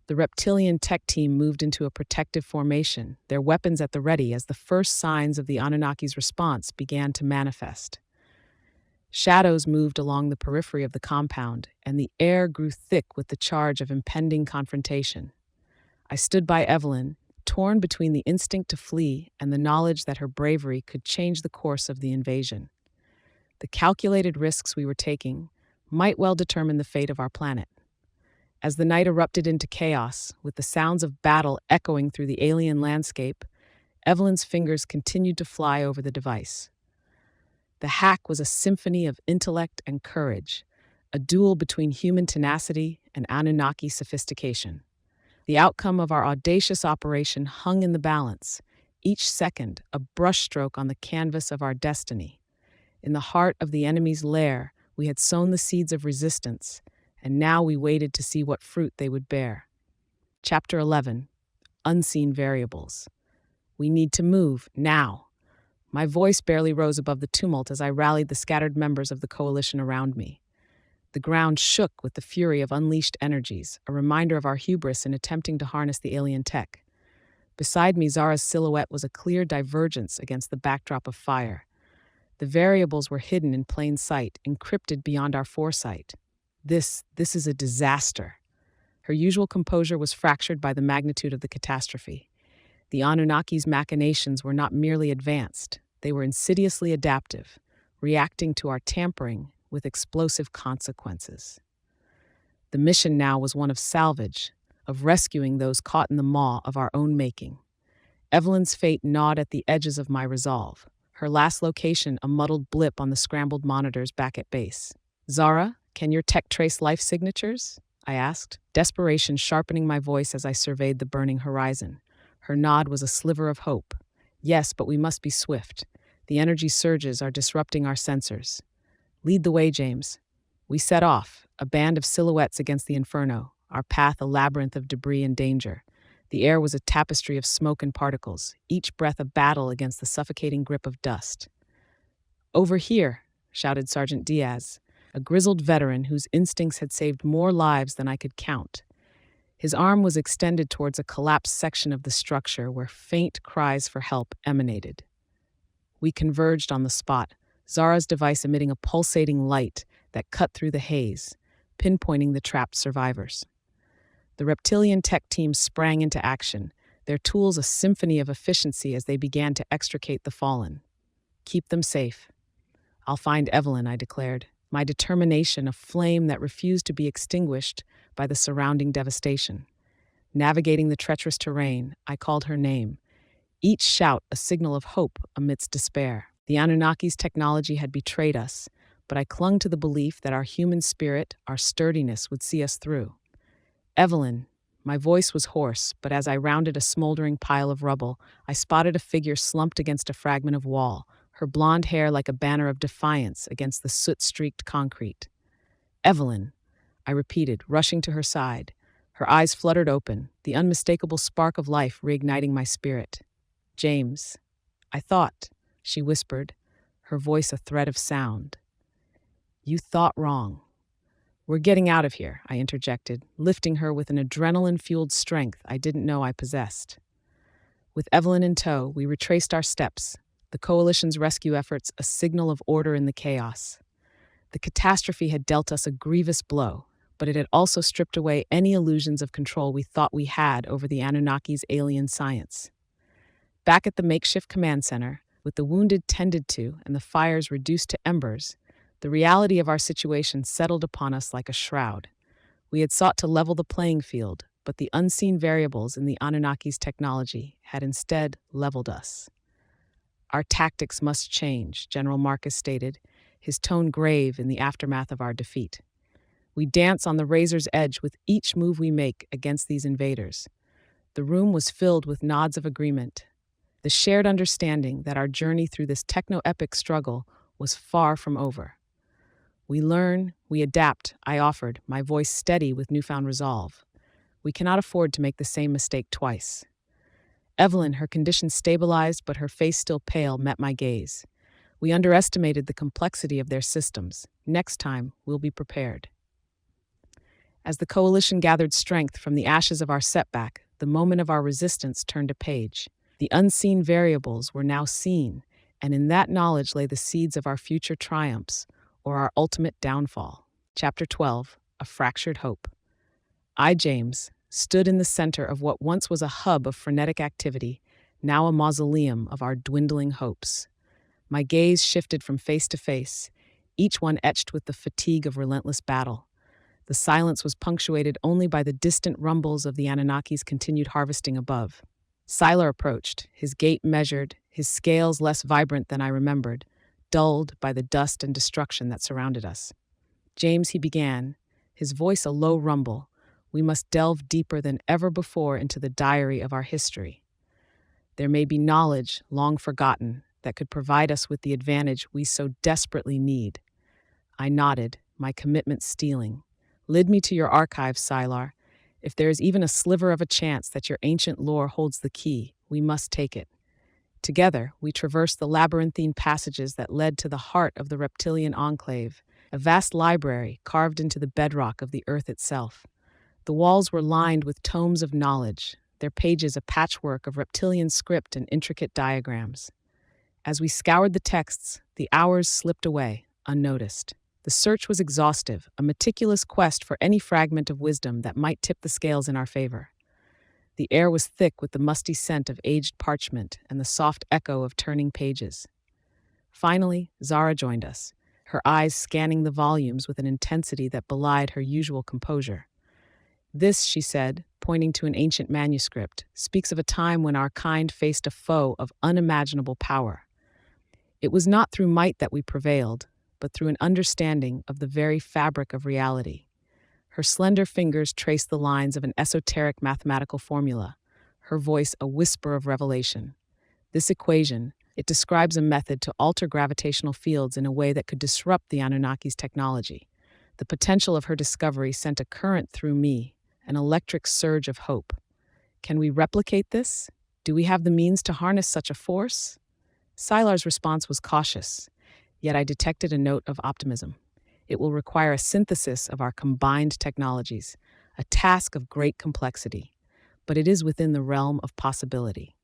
The reptilian tech team moved into a protective formation, their weapons at the ready as the first signs of the Anunnaki's response began to manifest. Shadows moved along the periphery of the compound, and the air grew thick with the charge of impending confrontation. I stood by Evelyn, torn between the instinct to flee and the knowledge that her bravery could change the course of the invasion. The calculated risks we were taking might well determine the fate of our planet. As the night erupted into chaos, with the sounds of battle echoing through the alien landscape, Evelyn's fingers continued to fly over the device. The hack was a symphony of intellect and courage, a duel between human tenacity and Anunnaki sophistication. The outcome of our audacious operation hung in the balance, each second a brushstroke on the canvas of our destiny. In the heart of the enemy's lair, we had sown the seeds of resistance, and now we waited to see what fruit they would bear. Chapter 11. Unseen Variables. We need to move, now. My voice barely rose above the tumult as I rallied the scattered members of the coalition around me. The ground shook with the fury of unleashed energies, a reminder of our hubris in attempting to harness the alien tech. Beside me, Zara's silhouette was a clear divergence against the backdrop of fire. The variables were hidden in plain sight, encrypted beyond our foresight. This is a disaster. Her usual composure was fractured by the magnitude of the catastrophe. The Anunnaki's machinations were not merely advanced, they were insidiously adaptive, reacting to our tampering with explosive consequences. The mission now was one of salvage, of rescuing those caught in the maw of our own making. Evelyn's fate gnawed at the edges of my resolve, her last location a muddled blip on the scrambled monitors back at base. "Zara, can your tech trace life signatures?" I asked, desperation sharpening my voice as I surveyed the burning horizon. Her nod was a sliver of hope. "Yes, but we must be swift. The energy surges are disrupting our sensors." "Lead the way, James." We set off, a band of silhouettes against the inferno, our path a labyrinth of debris and danger. The air was a tapestry of smoke and particles, each breath a battle against the suffocating grip of dust. "Over here," shouted Sergeant Diaz, a grizzled veteran whose instincts had saved more lives than I could count. His arm was extended towards a collapsed section of the structure where faint cries for help emanated. We converged on the spot, Zara's device emitting a pulsating light that cut through the haze, pinpointing the trapped survivors. The reptilian tech team sprang into action, their tools a symphony of efficiency as they began to extricate the fallen. "Keep them safe." "I'll find Evelyn," I declared, my determination a flame that refused to be extinguished by the surrounding devastation. Navigating the treacherous terrain, I called her name, each shout a signal of hope amidst despair. The Anunnaki's technology had betrayed us, but I clung to the belief that our human spirit, our sturdiness, would see us through. "Evelyn." My voice was hoarse, but as I rounded a smoldering pile of rubble, I spotted a figure slumped against a fragment of wall, her blonde hair like a banner of defiance against the soot-streaked concrete. "Evelyn," I repeated, rushing to her side. Her eyes fluttered open, the unmistakable spark of life reigniting my spirit. "James, I thought," she whispered, her voice a thread of sound. "You thought wrong." "We're getting out of here," I interjected, lifting her with an adrenaline-fueled strength I didn't know I possessed. With Evelyn in tow, we retraced our steps, the Coalition's rescue efforts a signal of order in the chaos. The catastrophe had dealt us a grievous blow, but it had also stripped away any illusions of control we thought we had over the Anunnaki's alien science. Back at the makeshift command center, with the wounded tended to and the fires reduced to embers, the reality of our situation settled upon us like a shroud. We had sought to level the playing field, but the unseen variables in the Anunnaki's technology had instead leveled us. Our tactics must change, General Marcus stated, his tone grave in the aftermath of our defeat. We dance on the razor's edge with each move we make against these invaders. The room was filled with nods of agreement, the shared understanding that our journey through this techno-epic struggle was far from over. We learn, we adapt, I offered, my voice steady with newfound resolve. We cannot afford to make the same mistake twice. Evelyn, her condition stabilized but her face still pale, met my gaze. We underestimated the complexity of their systems. Next time, we'll be prepared. As the coalition gathered strength from the ashes of our setback, the moment of our resistance turned a page. The unseen variables were now seen, and in that knowledge lay the seeds of our future triumphs, or our ultimate downfall. Chapter 12, A Fractured Hope. I, James, stood in the center of what once was a hub of frenetic activity, now a mausoleum of our dwindling hopes. My gaze shifted from face to face, each one etched with the fatigue of relentless battle. The silence was punctuated only by the distant rumbles of the Anunnaki's continued harvesting above. Sylar approached, his gait measured, his scales less vibrant than I remembered, dulled by the dust and destruction that surrounded us. James, he began, his voice a low rumble. We must delve deeper than ever before into the diary of our history. There may be knowledge, long forgotten, that could provide us with the advantage we so desperately need. I nodded, my commitment stealing. Lead me to your archives, Sylar. If there is even a sliver of a chance that your ancient lore holds the key, we must take it. Together, we traversed the labyrinthine passages that led to the heart of the reptilian enclave, a vast library carved into the bedrock of the earth itself. The walls were lined with tomes of knowledge, their pages a patchwork of reptilian script and intricate diagrams. As we scoured the texts, the hours slipped away, unnoticed. The search was exhaustive, a meticulous quest for any fragment of wisdom that might tip the scales in our favor. The air was thick with the musty scent of aged parchment and the soft echo of turning pages. Finally, Zara joined us, her eyes scanning the volumes with an intensity that belied her usual composure. This, she said, pointing to an ancient manuscript, speaks of a time when our kind faced a foe of unimaginable power. It was not through might that we prevailed, but through an understanding of the very fabric of reality. Her slender fingers traced the lines of an esoteric mathematical formula, her voice a whisper of revelation. This equation, it describes a method to alter gravitational fields in a way that could disrupt the Anunnaki's technology. The potential of her discovery sent a current through me, an electric surge of hope. Can we replicate this? Do we have the means to harness such a force? Sylar's response was cautious, yet I detected a note of optimism. It will require a synthesis of our combined technologies, a task of great complexity, but it is within the realm of possibility.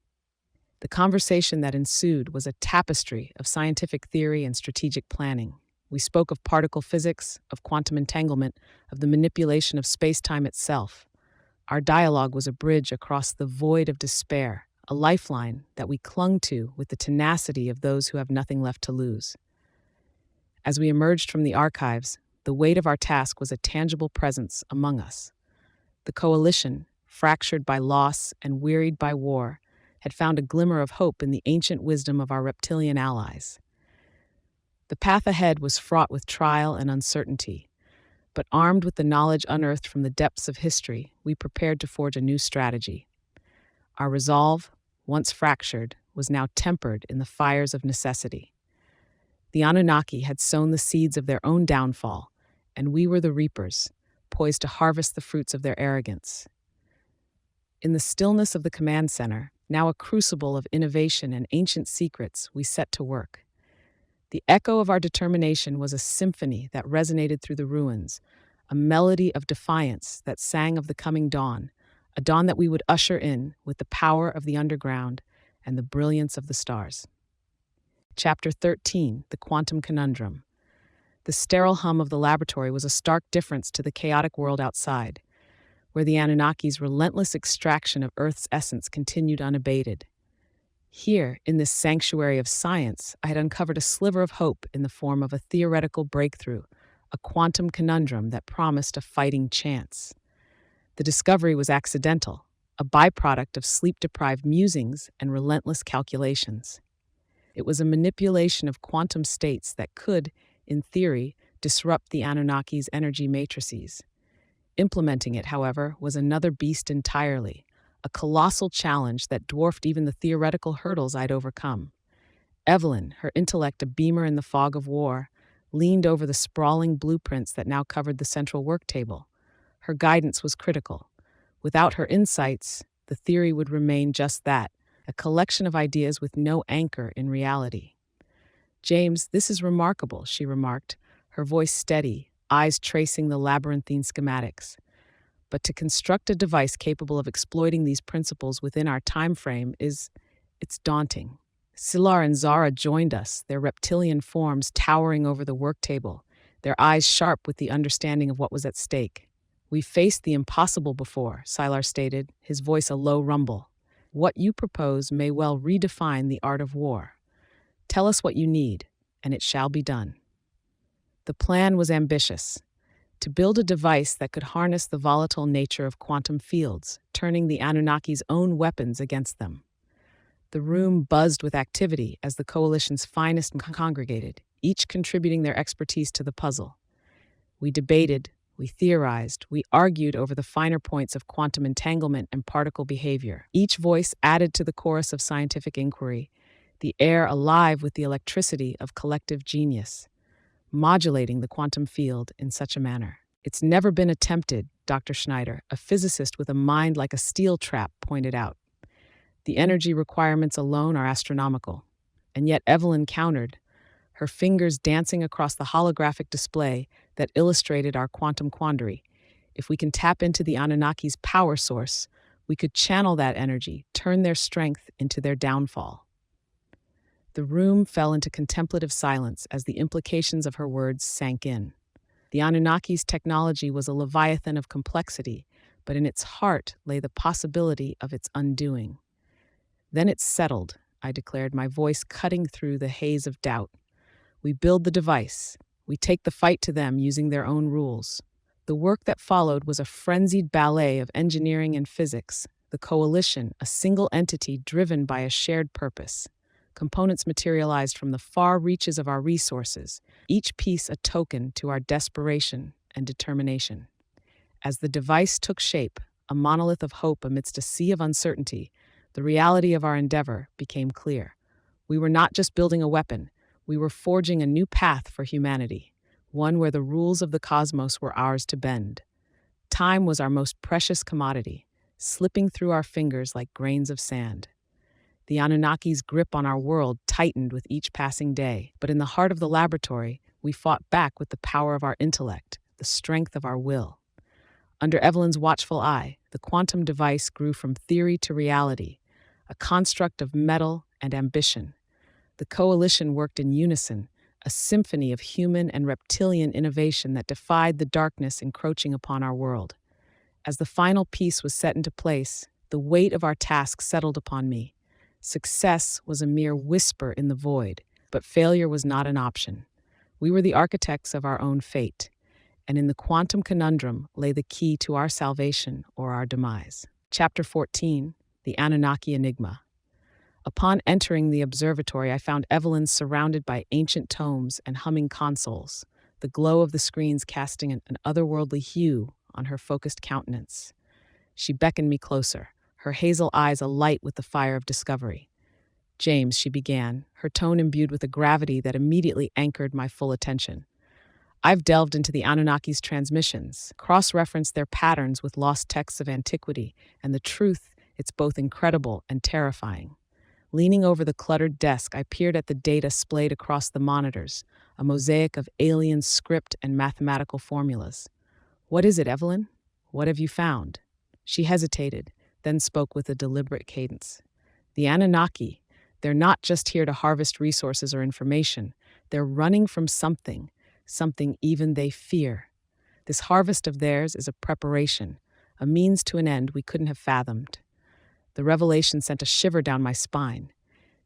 The conversation that ensued was a tapestry of scientific theory and strategic planning. We spoke of particle physics, of quantum entanglement, of the manipulation of space-time itself. Our dialogue was a bridge across the void of despair, a lifeline that we clung to with the tenacity of those who have nothing left to lose. As we emerged from the archives, the weight of our task was a tangible presence among us. The coalition, fractured by loss and wearied by war, had found a glimmer of hope in the ancient wisdom of our reptilian allies. The path ahead was fraught with trial and uncertainty, but armed with the knowledge unearthed from the depths of history, we prepared to forge a new strategy. Our resolve, once fractured, was now tempered in the fires of necessity. The Anunnaki had sown the seeds of their own downfall, and we were the reapers, poised to harvest the fruits of their arrogance. In the stillness of the command center, now a crucible of innovation and ancient secrets, we set to work. The echo of our determination was a symphony that resonated through the ruins, a melody of defiance that sang of the coming dawn, a dawn that we would usher in with the power of the underground and the brilliance of the stars. Chapter 13, The Quantum Conundrum. The sterile hum of the laboratory was a stark difference to the chaotic world outside, where the Anunnaki's relentless extraction of Earth's essence continued unabated. Here, in this sanctuary of science, I had uncovered a sliver of hope in the form of a theoretical breakthrough, a quantum conundrum that promised a fighting chance. The discovery was accidental, a byproduct of sleep-deprived musings and relentless calculations. It was a manipulation of quantum states that could, in theory, disrupt the Anunnaki's energy matrices. Implementing it, however, was another beast entirely, a colossal challenge that dwarfed even the theoretical hurdles I'd overcome. Evelyn, her intellect a beamer in the fog of war, leaned over the sprawling blueprints that now covered the central work table. Her guidance was critical. Without her insights, the theory would remain just that, a collection of ideas with no anchor in reality. "James, this is remarkable," she remarked, her voice steady, eyes tracing the labyrinthine schematics. "But to construct a device capable of exploiting these principles within our time frame it's daunting." Silar and Zara joined us, their reptilian forms towering over the work table, their eyes sharp with the understanding of what was at stake. "We've faced the impossible before," Silar stated, his voice a low rumble. "What you propose may well redefine the art of war. Tell us what you need, and it shall be done." The plan was ambitious: to build a device that could harness the volatile nature of quantum fields, turning the Anunnaki's own weapons against them. The room buzzed with activity as the coalition's finest congregated, each contributing their expertise to the puzzle. We debated, we theorized, we argued over the finer points of quantum entanglement and particle behavior. Each voice added to the chorus of scientific inquiry, the air alive with the electricity of collective genius, modulating the quantum field in such a manner. "It's never been attempted," Dr. Schneider, a physicist with a mind like a steel trap, pointed out. "The energy requirements alone are astronomical." And yet Evelyn countered, her fingers dancing across the holographic display that illustrated our quantum quandary. "If we can tap into the Anunnaki's power source, we could channel that energy, turn their strength into their downfall." The room fell into contemplative silence as the implications of her words sank in. The Anunnaki's technology was a leviathan of complexity, but in its heart lay the possibility of its undoing. "Then it's settled," I declared, my voice cutting through the haze of doubt. "We build the device. We take the fight to them using their own rules." The work that followed was a frenzied ballet of engineering and physics, the coalition, a single entity driven by a shared purpose. Components materialized from the far reaches of our resources, each piece a token to our desperation and determination. As the device took shape, a monolith of hope amidst a sea of uncertainty, the reality of our endeavor became clear. We were not just building a weapon, we were forging a new path for humanity, one where the rules of the cosmos were ours to bend. Time was our most precious commodity, slipping through our fingers like grains of sand. The Anunnaki's grip on our world tightened with each passing day, but in the heart of the laboratory, we fought back with the power of our intellect, the strength of our will. Under Evelyn's watchful eye, the quantum device grew from theory to reality, a construct of metal and ambition. The coalition worked in unison, a symphony of human and reptilian innovation that defied the darkness encroaching upon our world. As the final piece was set into place, the weight of our task settled upon me. Success was a mere whisper in the void, but failure was not an option. We were the architects of our own fate, and in the quantum conundrum lay the key to our salvation or our demise. Chapter 14, The Anunnaki Enigma. Upon entering the observatory, I found Evelyn surrounded by ancient tomes and humming consoles, the glow of the screens casting an otherworldly hue on her focused countenance. She beckoned me closer, her hazel eyes alight with the fire of discovery. "James," she began, her tone imbued with a gravity that immediately anchored my full attention. "I've delved into the Anunnaki's transmissions, cross-referenced their patterns with lost texts of antiquity, and the truth, it's both incredible and terrifying." Leaning over the cluttered desk, I peered at the data splayed across the monitors, a mosaic of alien script and mathematical formulas. "What is it, Evelyn? What have you found?" She hesitated, then spoke with a deliberate cadence. "The Anunnaki, they're not just here to harvest resources or information. They're running from something even they fear. This harvest of theirs is a preparation, a means to an end we couldn't have fathomed." The revelation sent a shiver down my spine.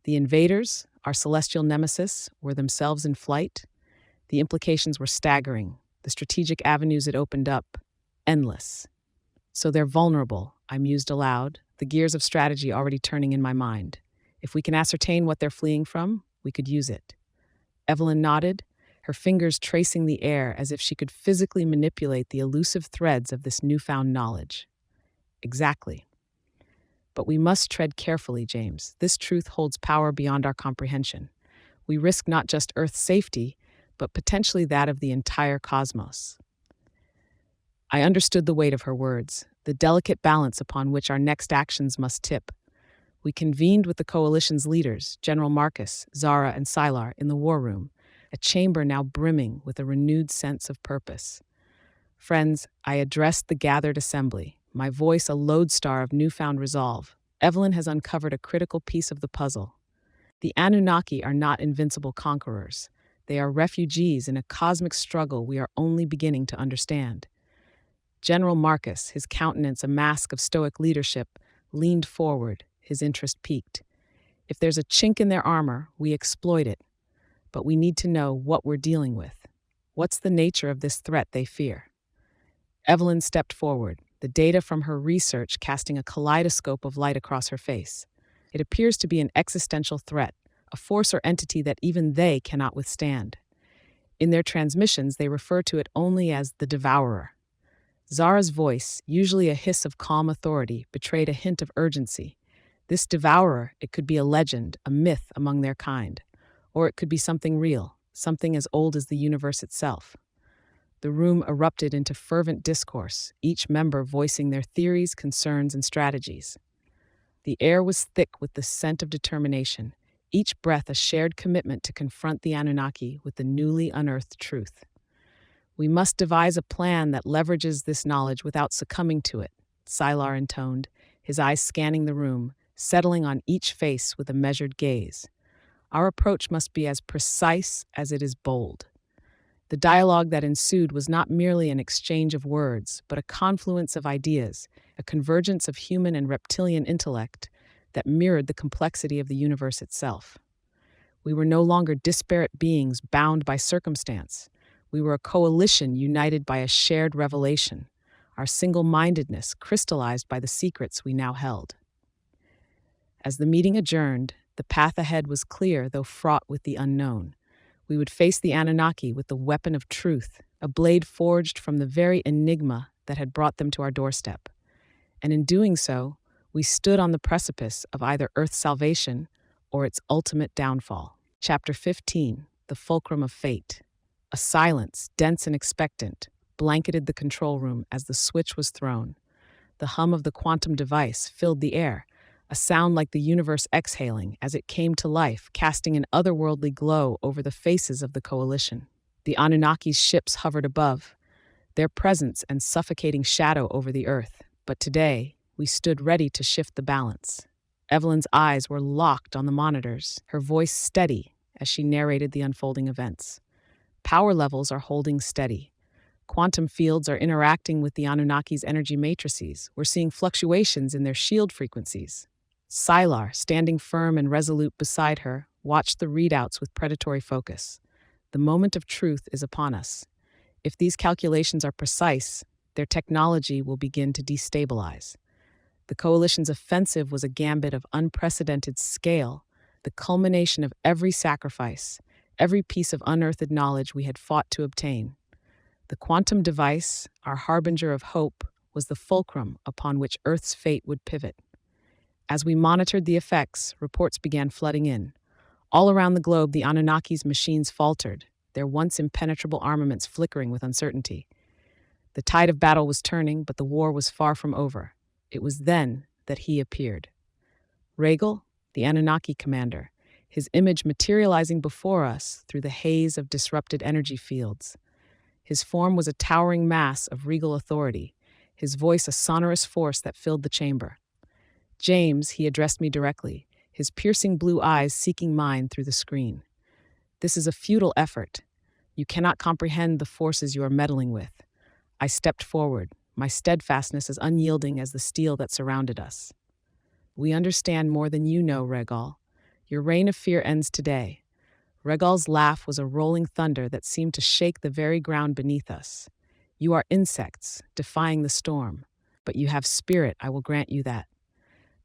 The invaders, our celestial nemesis, were themselves in flight. The implications were staggering, the strategic avenues it opened up, endless. So they're vulnerable, I mused aloud, the gears of strategy already turning in my mind. If we can ascertain what they're fleeing from, we could use it. Evelyn nodded, her fingers tracing the air as if she could physically manipulate the elusive threads of this newfound knowledge. Exactly. But we must tread carefully, James. This truth holds power beyond our comprehension. We risk not just Earth's safety, but potentially that of the entire cosmos. I understood the weight of her words, the delicate balance upon which our next actions must tip. We convened with the coalition's leaders, General Marcus, Zara, and Sylar, in the war room, a chamber now brimming with a renewed sense of purpose. Friends, I addressed the gathered assembly, my voice a lodestar of newfound resolve. Evelyn has uncovered a critical piece of the puzzle. The Anunnaki are not invincible conquerors. They are refugees in a cosmic struggle we are only beginning to understand. General Marcus, his countenance a mask of stoic leadership, leaned forward, his interest piqued. If there's a chink in their armor, we exploit it. But we need to know what we're dealing with. What's the nature of this threat they fear? Evelyn stepped forward, the data from her research casting a kaleidoscope of light across her face. It appears to be an existential threat, a force or entity that even they cannot withstand. In their transmissions, they refer to it only as the Devourer. Zara's voice, usually a hiss of calm authority, betrayed a hint of urgency. This devourer, it could be a legend, a myth among their kind. Or it could be something real, something as old as the universe itself. The room erupted into fervent discourse, each member voicing their theories, concerns, and strategies. The air was thick with the scent of determination, each breath a shared commitment to confront the Anunnaki with the newly unearthed truth. We must devise a plan that leverages this knowledge without succumbing to it, Sylar intoned, his eyes scanning the room, settling on each face with a measured gaze. Our approach must be as precise as it is bold. The dialogue that ensued was not merely an exchange of words, but a confluence of ideas, a convergence of human and reptilian intellect that mirrored the complexity of the universe itself. We were no longer disparate beings bound by circumstance. We were a coalition united by a shared revelation, our single-mindedness crystallized by the secrets we now held. As the meeting adjourned, the path ahead was clear, though fraught with the unknown. We would face the Anunnaki with the weapon of truth, a blade forged from the very enigma that had brought them to our doorstep. And in doing so, we stood on the precipice of either Earth's salvation or its ultimate downfall. Chapter 15, The Fulcrum of Fate. A silence, dense and expectant, blanketed the control room as the switch was thrown. The hum of the quantum device filled the air, a sound like the universe exhaling as it came to life, casting an otherworldly glow over the faces of the coalition. The Anunnaki's ships hovered above, their presence and suffocating shadow over the earth. But today, we stood ready to shift the balance. Evelyn's eyes were locked on the monitors, her voice steady as she narrated the unfolding events. Power levels are holding steady. Quantum fields are interacting with the Anunnaki's energy matrices. We're seeing fluctuations in their shield frequencies. Sylar, standing firm and resolute beside her, watched the readouts with predatory focus. The moment of truth is upon us. If these calculations are precise, their technology will begin to destabilize. The coalition's offensive was a gambit of unprecedented scale, the culmination of every sacrifice, every piece of unearthed knowledge we had fought to obtain. The quantum device, our harbinger of hope, was the fulcrum upon which Earth's fate would pivot. As we monitored the effects, reports began flooding in. All around the globe, the Anunnaki's machines faltered, their once impenetrable armaments flickering with uncertainty. The tide of battle was turning, but the war was far from over. It was then that he appeared. Rhaegal, the Anunnaki commander, his image materializing before us through the haze of disrupted energy fields. His form was a towering mass of regal authority, his voice a sonorous force that filled the chamber. James, he addressed me directly, his piercing blue eyes seeking mine through the screen. This is a futile effort. You cannot comprehend the forces you are meddling with. I stepped forward, my steadfastness as unyielding as the steel that surrounded us. We understand more than you know, Rhaegal. Your reign of fear ends today. Rhaegal's laugh was a rolling thunder that seemed to shake the very ground beneath us. You are insects, defying the storm. but you have spirit, I will grant you that.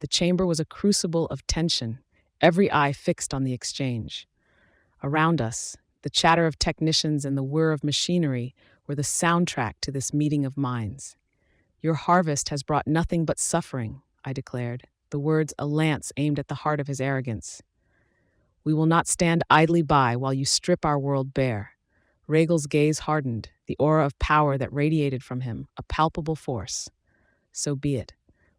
The chamber was a crucible of tension, every eye fixed on the exchange. Around us, the chatter of technicians and the whir of machinery were the soundtrack to this meeting of minds. Your harvest has brought nothing but suffering, I declared, the words a lance aimed at the heart of his arrogance. We will not stand idly by while you strip our world bare. Regal's gaze hardened, the aura of power that radiated from him, a palpable force. So be it.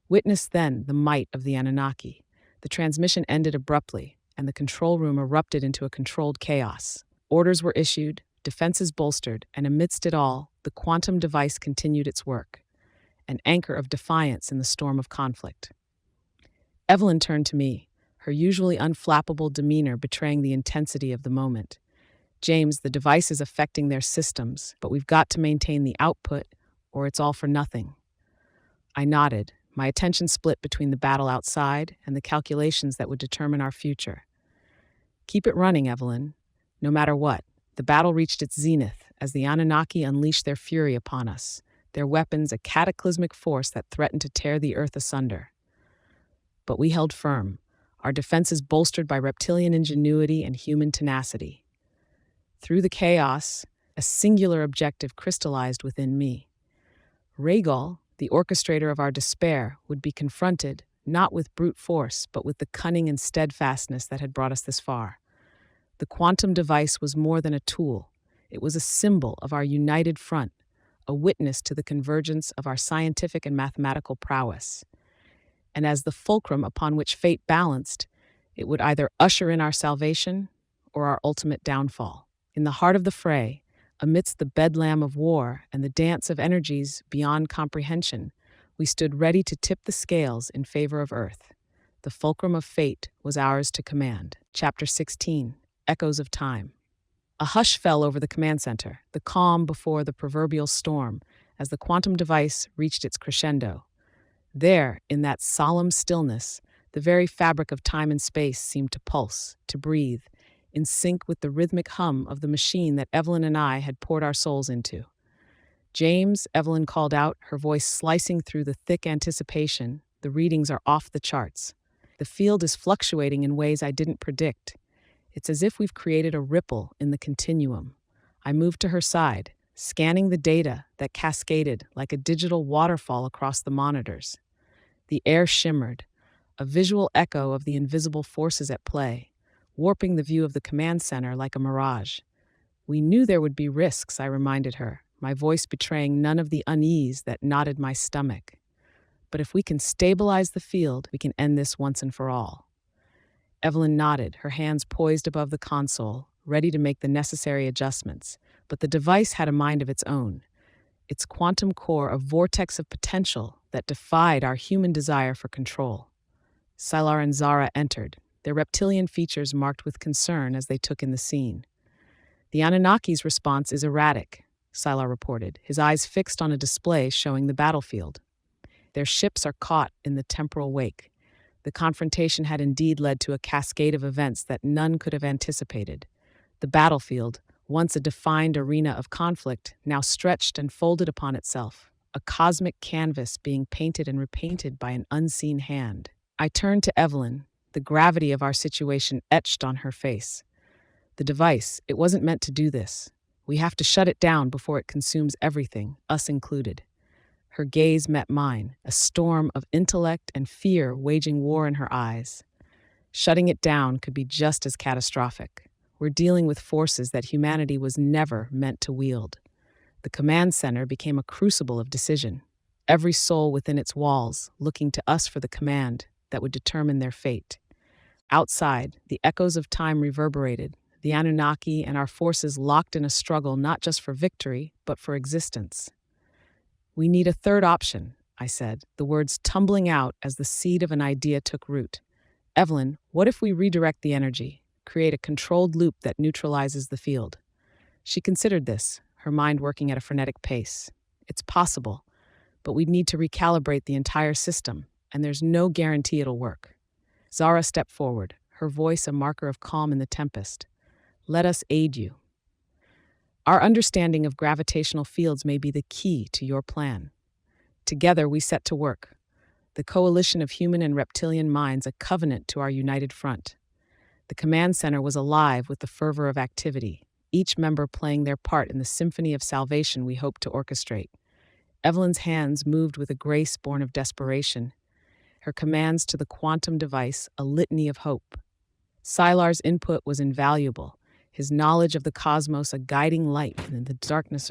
Witness then the might of the Anunnaki. The transmission ended abruptly, and the control room erupted into a controlled chaos. Orders were issued, defenses bolstered, and amidst it all, the quantum device continued its work, an anchor of defiance in the storm of conflict. Evelyn turned to me, her usually unflappable demeanor betraying the intensity of the moment. James, the device is affecting their systems, but we've got to maintain the output, or it's all for nothing. I nodded, my attention split between the battle outside and the calculations that would determine our future. Keep it running, Evelyn. No matter what, the battle reached its zenith as the Anunnaki unleashed their fury upon us, their weapons a cataclysmic force that threatened to tear the earth asunder. But we held firm, our defenses bolstered by reptilian ingenuity and human tenacity. Through the chaos, a singular objective crystallized within me. Regal, the orchestrator of our despair, would be confronted, not with brute force, but with the cunning and steadfastness that had brought us this far. The quantum device was more than a tool. It was a symbol of our united front, a witness to the convergence of our scientific and mathematical prowess. And as the fulcrum upon which fate balanced, it would either usher in our salvation or our ultimate downfall. In the heart of the fray, amidst the bedlam of war and the dance of energies beyond comprehension, we stood ready to tip the scales in favor of Earth. The fulcrum of fate was ours to command. Chapter 16, Echoes of Time. A hush fell over the command center, the calm before the proverbial storm, as the quantum device reached its crescendo. There, in that solemn stillness, the very fabric of time and space seemed to pulse, to breathe, in sync with the rhythmic hum of the machine that Evelyn and I had poured our souls into. James, Evelyn called out, her voice slicing through the thick anticipation, the readings are off the charts. The field is fluctuating in ways I didn't predict. It's as if we've created a ripple in the continuum. I moved to her side, scanning the data that cascaded like a digital waterfall across the monitors. The air shimmered, a visual echo of the invisible forces at play, warping the view of the command center like a mirage. We knew there would be risks, I reminded her, my voice betraying none of the unease that knotted my stomach. But if we can stabilize the field, we can end this once and for all. Evelyn nodded, her hands poised above the console, ready to make the necessary adjustments. But the device had a mind of its own, its quantum core a vortex of potential that defied our human desire for control. Sylar and Zara entered, their reptilian features marked with concern as they took in the scene. The Anunnaki's response is erratic, Sylar reported, his eyes fixed on a display showing the battlefield. Their ships are caught in the temporal wake. The confrontation had indeed led to a cascade of events that none could have anticipated. The battlefield, once a defined arena of conflict, now stretched and folded upon itself, a cosmic canvas being painted and repainted by an unseen hand. I turned to Evelyn, the gravity of our situation etched on her face. The device, it wasn't meant to do this. We have to shut it down before it consumes everything, us included. Her gaze met mine, a storm of intellect and fear waging war in her eyes. Shutting it down could be just as catastrophic. We're dealing with forces that humanity was never meant to wield. The command center became a crucible of decision, every soul within its walls looking to us for the command that would determine their fate. Outside, the echoes of time reverberated, the Anunnaki and our forces locked in a struggle not just for victory, but for existence. We need a third option, I said, the words tumbling out as the seed of an idea took root. Evelyn, what if we redirect the energy, create a controlled loop that neutralizes the field? She considered this, her mind working at a frenetic pace. It's possible, but we'd need to recalibrate the entire system, and there's no guarantee it'll work. Zara stepped forward, her voice a marker of calm in the tempest. Let us aid you. Our understanding of gravitational fields may be the key to your plan. Together we set to work, the coalition of human and reptilian minds a covenant to our united front. The command center was alive with the fervor of activity, each member playing their part in the symphony of salvation we hoped to orchestrate. Evelyn's hands moved with a grace born of desperation, her commands to the quantum device a litany of hope. Sylar's input was invaluable, his knowledge of the cosmos a guiding light in the darkness.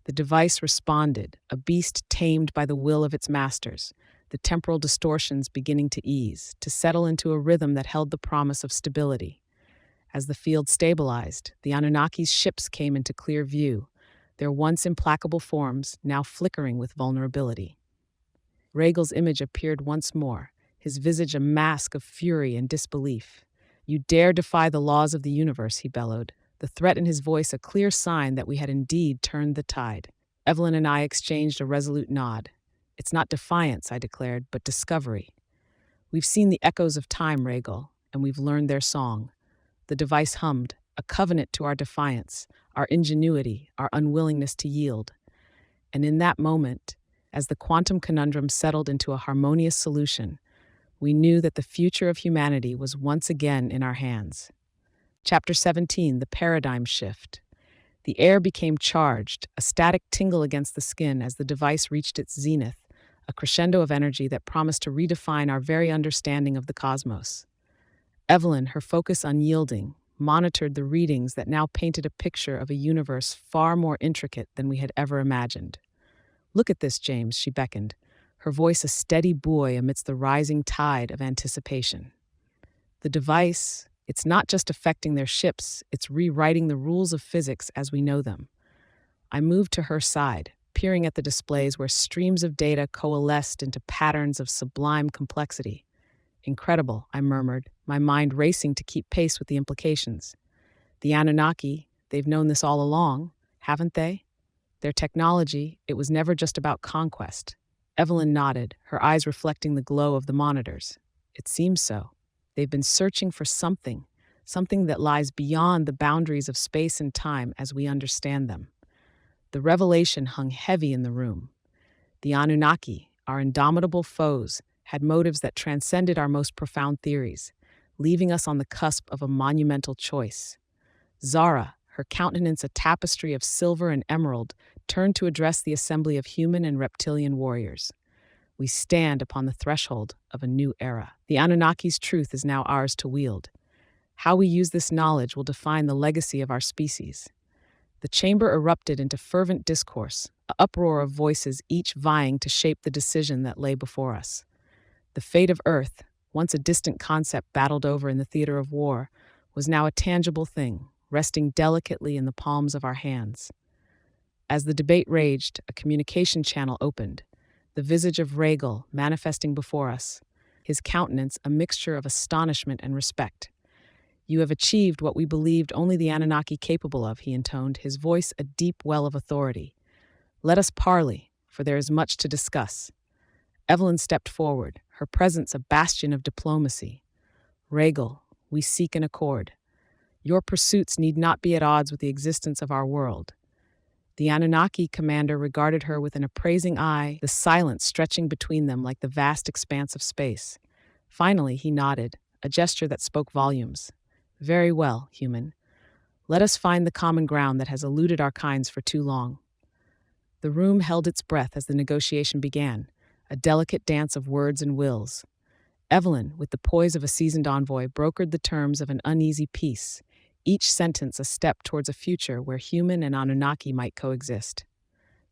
The device responded, a beast tamed by the will of its masters, the temporal distortions beginning to ease, to settle into a rhythm that held the promise of stability. As the field stabilized, the Anunnaki's ships came into clear view, their once implacable forms now flickering with vulnerability. Rhaegal's image appeared once more, his visage a mask of fury and disbelief. "You dare defy the laws of the universe," he bellowed, the threat in his voice a clear sign that we had indeed turned the tide. Evelyn and I exchanged a resolute nod. "It's not defiance," I declared, "but discovery. We've seen the echoes of time, Rhaegal, and we've learned their song." The device hummed, a covenant to our defiance, our ingenuity, our unwillingness to yield. And in that moment, as the quantum conundrum settled into a harmonious solution, we knew that the future of humanity was once again in our hands. Chapter 17, The Paradigm Shift. The air became charged, a static tingle against the skin as the device reached its zenith, a crescendo of energy that promised to redefine our very understanding of the cosmos. Evelyn, her focus unyielding, monitored the readings that now painted a picture of a universe far more intricate than we had ever imagined. "Look at this, James," she beckoned, her voice a steady buoy amidst the rising tide of anticipation. The device, it's not just affecting their ships, it's rewriting the rules of physics as we know them. I moved to her side, peering at the displays where streams of data coalesced into patterns of sublime complexity. "Incredible," I murmured, my mind racing to keep pace with the implications. "The Anunnaki, they've known this all along, haven't they? Their technology, it was never just about conquest." Evelyn nodded, her eyes reflecting the glow of the monitors. "It seems so. They've been searching for something that lies beyond the boundaries of space and time as we understand them." The revelation hung heavy in the room. The Anunnaki, our indomitable foes, had motives that transcended our most profound theories, leaving us on the cusp of a monumental choice. Zara, her countenance a tapestry of silver and emerald, turned to address the assembly of human and reptilian warriors. "We stand upon the threshold of a new era. The Anunnaki's truth is now ours to wield. How we use this knowledge will define the legacy of our species." The chamber erupted into fervent discourse, an uproar of voices each vying to shape the decision that lay before us. The fate of Earth, once a distant concept battled over in the theater of war, was now a tangible thing, resting delicately in the palms of our hands. As the debate raged, a communication channel opened, the visage of Rhaegal manifesting before us, his countenance a mixture of astonishment and respect. "You have achieved what we believed only the Anunnaki capable of," he intoned, his voice a deep well of authority. "Let us parley, for there is much to discuss." Evelyn stepped forward, her presence a bastion of diplomacy. "Rhaegal, we seek an accord. Your pursuits need not be at odds with the existence of our world." The Anunnaki commander regarded her with an appraising eye, the silence stretching between them like the vast expanse of space. Finally, he nodded, a gesture that spoke volumes. "Very well, human. Let us find the common ground that has eluded our kinds for too long." The room held its breath as the negotiation began, a delicate dance of words and wills. Evelyn, with the poise of a seasoned envoy, brokered the terms of an uneasy peace, each sentence a step towards a future where human and Anunnaki might coexist.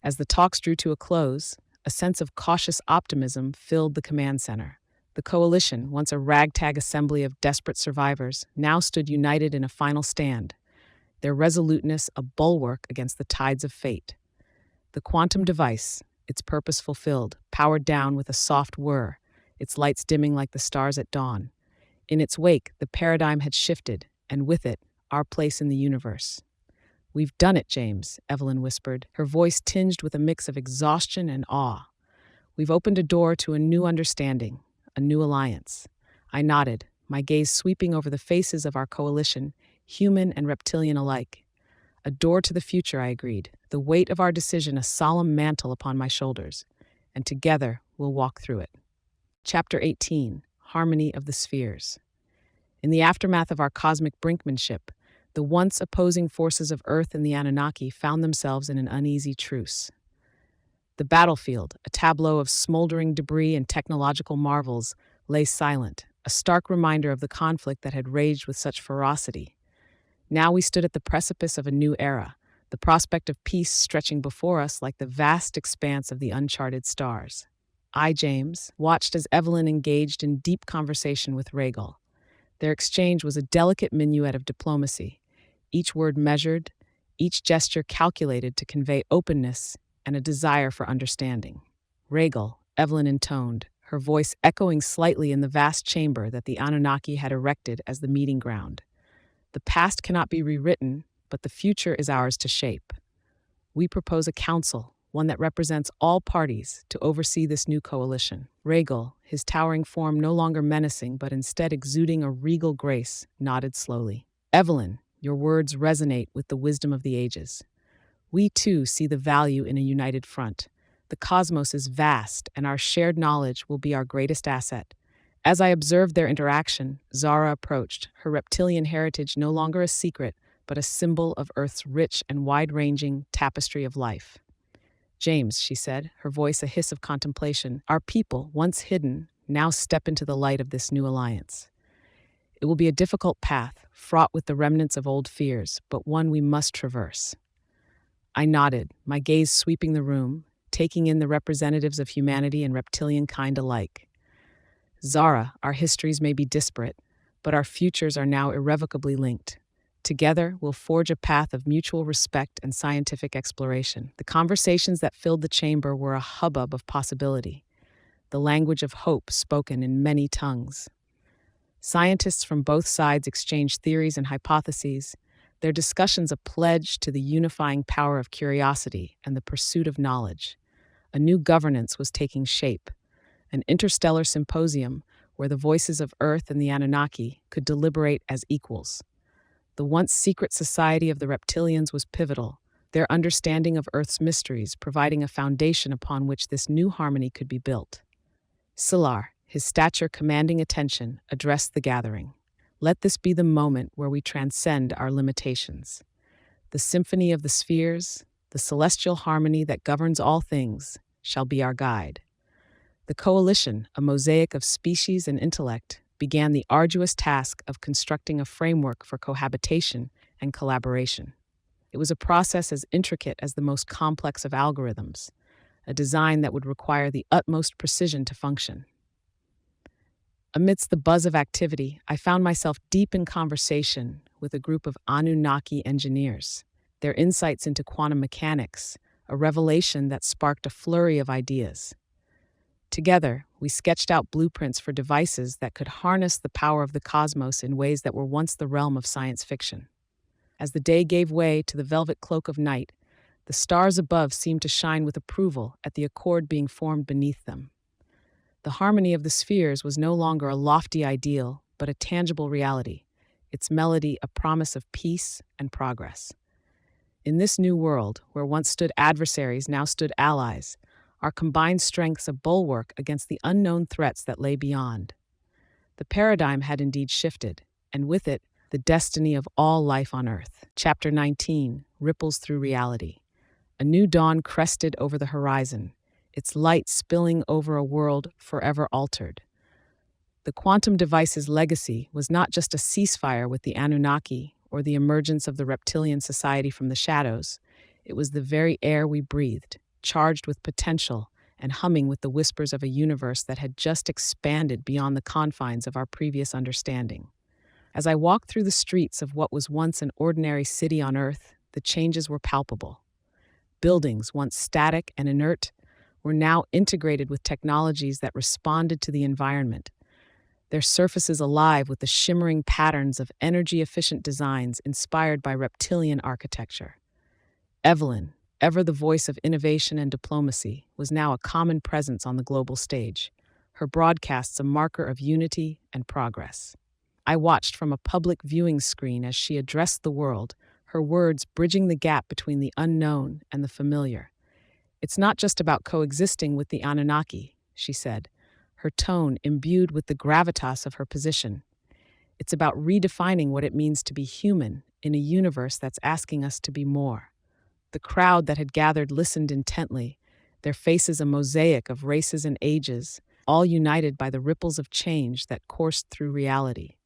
As the talks drew to a close, a sense of cautious optimism filled the command center. The coalition, once a ragtag assembly of desperate survivors, now stood united in a final stand, their resoluteness a bulwark against the tides of fate. The quantum device, its purpose fulfilled, powered down with a soft whir, its lights dimming like the stars at dawn. In its wake, the paradigm had shifted, and with it, our place in the universe. "We've done it, James," Evelyn whispered, her voice tinged with a mix of exhaustion and awe. "We've opened a door to a new understanding, a new alliance." I nodded, my gaze sweeping over the faces of our coalition, human and reptilian alike. "A door to the future," I agreed, the weight of our decision a solemn mantle upon my shoulders. and together we'll walk through it. Chapter 18, Harmony of the Spheres. In the aftermath of our cosmic brinkmanship, the once opposing forces of Earth and the Anunnaki found themselves in an uneasy truce. The battlefield, a tableau of smoldering debris and technological marvels, lay silent, a stark reminder of the conflict that had raged with such ferocity. Now we stood at the precipice of a new era, the prospect of peace stretching before us like the vast expanse of the uncharted stars. I, James, watched as Evelyn engaged in deep conversation with Rhaegal. Their exchange was a delicate minuet of diplomacy, each word measured, each gesture calculated to convey openness and a desire for understanding. Rhaegal, Evelyn intoned, her voice echoing slightly in the vast chamber that the Anunnaki had erected as the meeting ground. The past cannot be rewritten, but the future is ours to shape. We propose a council, one that represents all parties, to oversee this new coalition. Rhaegal, his towering form no longer menacing but instead exuding a regal grace, nodded slowly. Evelyn, your words resonate with the wisdom of the ages. We too see the value in a united front. The cosmos is vast, and our shared knowledge will be our greatest asset. As I observed their interaction, Zara approached, her reptilian heritage no longer a secret, but a symbol of Earth's rich and wide-ranging tapestry of life. James, she said, her voice a hiss of contemplation, our people, once hidden, now step into the light of this new alliance. It will be a difficult path, fraught with the remnants of old fears, but one we must traverse. I nodded, my gaze sweeping the room, taking in the representatives of humanity and reptilian kind alike. Zara, our histories may be disparate, but our futures are now irrevocably linked. Together, we'll forge a path of mutual respect and scientific exploration. The conversations that filled the chamber were a hubbub of possibility, the language of hope spoken in many tongues. Scientists from both sides exchanged theories and hypotheses, their discussions a pledge to the unifying power of curiosity and the pursuit of knowledge. A new governance was taking shape, an interstellar symposium where the voices of Earth and the Anunnaki could deliberate as equals. The once secret society of the reptilians was pivotal, their understanding of Earth's mysteries providing a foundation upon which this new harmony could be built. Silar, his stature commanding attention, addressed the gathering. Let this be the moment where we transcend our limitations. The symphony of the spheres, the celestial harmony that governs all things, shall be our guide. The coalition, a mosaic of species and intellect, began the arduous task of constructing a framework for cohabitation and collaboration. It was a process as intricate as the most complex of algorithms, a design that would require the utmost precision to function. Amidst the buzz of activity, I found myself deep in conversation with a group of Anunnaki engineers. Their insights into quantum mechanics, a revelation that sparked a flurry of ideas. Together, we sketched out blueprints for devices that could harness the power of the cosmos in ways that were once the realm of science fiction. As the day gave way to the velvet cloak of night, the stars above seemed to shine with approval at the accord being formed beneath them. The harmony of the spheres was no longer a lofty ideal, but a tangible reality, its melody a promise of peace and progress. In this new world, where once stood adversaries, now stood allies, our combined strengths a bulwark against the unknown threats that lay beyond. The paradigm had indeed shifted, and with it, the destiny of all life on Earth. Chapter 19, Ripples Through Reality. A new dawn crested over the horizon, its light spilling over a world forever altered. The quantum device's legacy was not just a ceasefire with the Anunnaki or the emergence of the reptilian society from the shadows. It was the very air we breathed, charged with potential and humming with the whispers of a universe that had just expanded beyond the confines of our previous understanding. As I walked through the streets of what was once an ordinary city on Earth, the changes were palpable. Buildings, once static and inert, were now integrated with technologies that responded to the environment, their surfaces alive with the shimmering patterns of energy-efficient designs inspired by reptilian architecture. Evelyn, ever the voice of innovation and diplomacy, was now a common presence on the global stage, her broadcasts a marker of unity and progress. I watched from a public viewing screen as she addressed the world, her words bridging the gap between the unknown and the familiar. It's not just about coexisting with the Anunnaki, she said, her tone imbued with the gravitas of her position. It's about redefining what it means to be human in a universe that's asking us to be more. The crowd that had gathered listened intently, their faces a mosaic of races and ages, all united by the ripples of change that coursed through reality.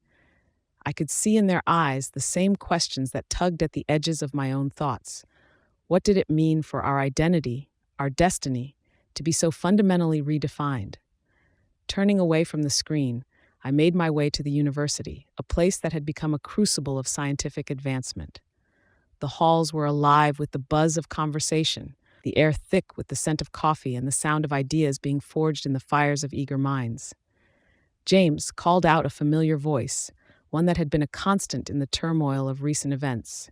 I could see in their eyes the same questions that tugged at the edges of my own thoughts. What did it mean for our identity, our destiny, to be so fundamentally redefined? Turning away from the screen, I made my way to the university, a place that had become a crucible of scientific advancement. The halls were alive with the buzz of conversation, the air thick with the scent of coffee and the sound of ideas being forged in the fires of eager minds. James called out a familiar voice, one that had been a constant in the turmoil of recent events.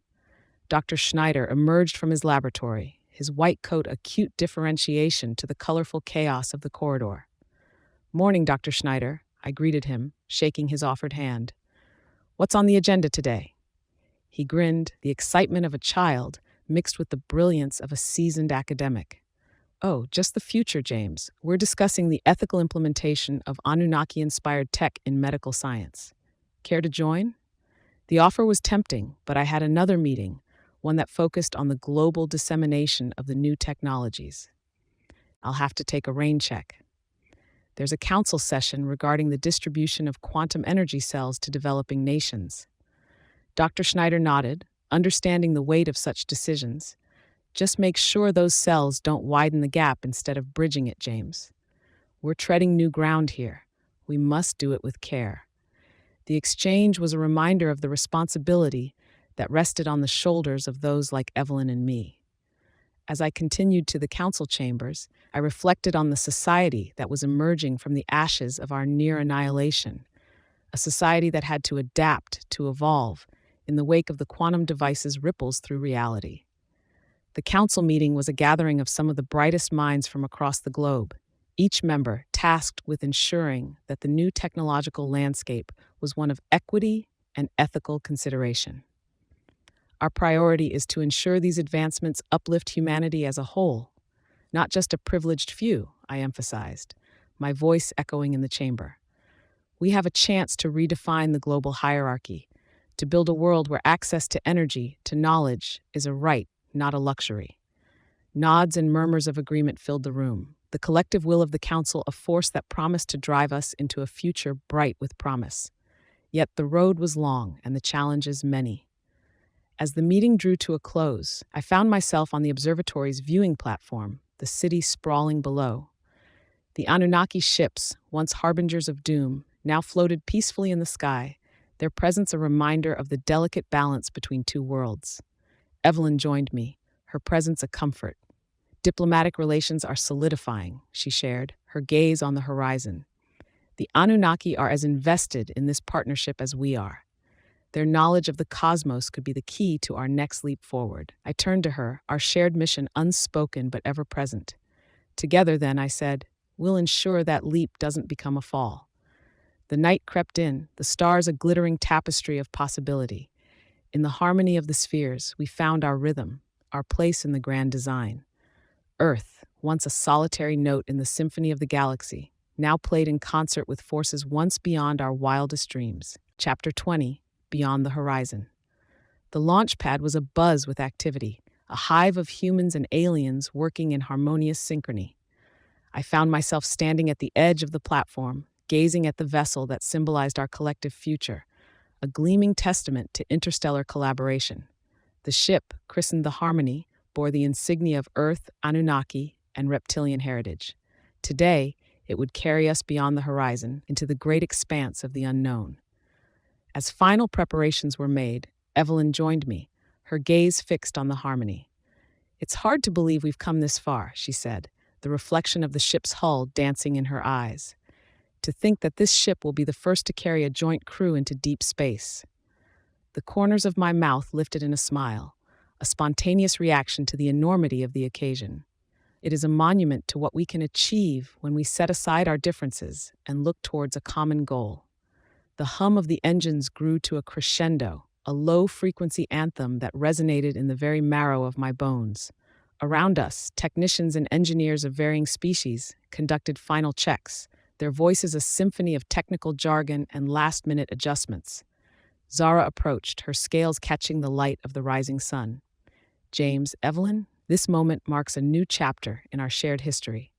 Dr. Schneider emerged from his laboratory, his white coat acute differentiation to the colorful chaos of the corridor. "Morning, Dr. Schneider," I greeted him, shaking his offered hand. "What's on the agenda today?" He grinned, the excitement of a child mixed with the brilliance of a seasoned academic. "Oh, just the future, James. We're discussing the ethical implementation of Anunnaki-inspired tech in medical science. Care to join?" The offer was tempting, but I had another meeting, one that focused on the global dissemination of the new technologies. I'll have to take a rain check. There's a council session regarding the distribution of quantum energy cells to developing nations. Dr. Schneider nodded, understanding the weight of such decisions. "Just make sure those cells don't widen the gap instead of bridging it, James. We're treading new ground here. We must do it with care." The exchange was a reminder of the responsibility that rested on the shoulders of those like Evelyn and me. As I continued to the council chambers, I reflected on the society that was emerging from the ashes of our near annihilation, a society that had to adapt, to evolve, in the wake of the quantum device's ripples through reality. The council meeting was a gathering of some of the brightest minds from across the globe, each member tasked with ensuring that the new technological landscape was one of equity and ethical consideration. Our priority is to ensure these advancements uplift humanity as a whole, not just a privileged few, I emphasized, my voice echoing in the chamber. We have a chance to redefine the global hierarchy, to build a world where access to energy, to knowledge, is a right, not a luxury. Nods and murmurs of agreement filled the room, the collective will of the council a force that promised to drive us into a future bright with promise. Yet the road was long and the challenges many. As the meeting drew to a close, I found myself on the observatory's viewing platform, the city sprawling below. The Anunnaki ships, once harbingers of doom, now floated peacefully in the sky, their presence a reminder of the delicate balance between two worlds. Evelyn joined me, her presence a comfort. "Diplomatic relations are solidifying," she shared, her gaze on the horizon. "The Anunnaki are as invested in this partnership as we are. Their knowledge of the cosmos could be the key to our next leap forward." I turned to her, our shared mission unspoken but ever present. "Together, then," I said, "we'll ensure that leap doesn't become a fall." The night crept in, the stars a glittering tapestry of possibility. In the harmony of the spheres, we found our rhythm, our place in the grand design. Earth, once a solitary note in the symphony of the galaxy, now played in concert with forces once beyond our wildest dreams. Chapter 20, Beyond the Horizon. The launch pad was abuzz with activity, a hive of humans and aliens working in harmonious synchrony. I found myself standing at the edge of the platform, gazing at the vessel that symbolized our collective future, a gleaming testament to interstellar collaboration. The ship, christened the Harmony, bore the insignia of Earth, Anunnaki, and reptilian heritage. Today, it would carry us beyond the horizon into the great expanse of the unknown. As final preparations were made, Evelyn joined me, her gaze fixed on the Harmony. "It's hard to believe we've come this far," she said, the reflection of the ship's hull dancing in her eyes. "To think that this ship will be the first to carry a joint crew into deep space." The corners of my mouth lifted in a smile, a spontaneous reaction to the enormity of the occasion. It is a monument to what we can achieve when we set aside our differences and look towards a common goal. The hum of the engines grew to a crescendo, a low-frequency anthem that resonated in the very marrow of my bones, Around us, technicians and engineers of varying species conducted final checks, their voices a symphony of technical jargon and last-minute adjustments. Zara approached, her scales catching the light of the rising sun. James, Evelyn, this moment marks a new chapter in our shared history.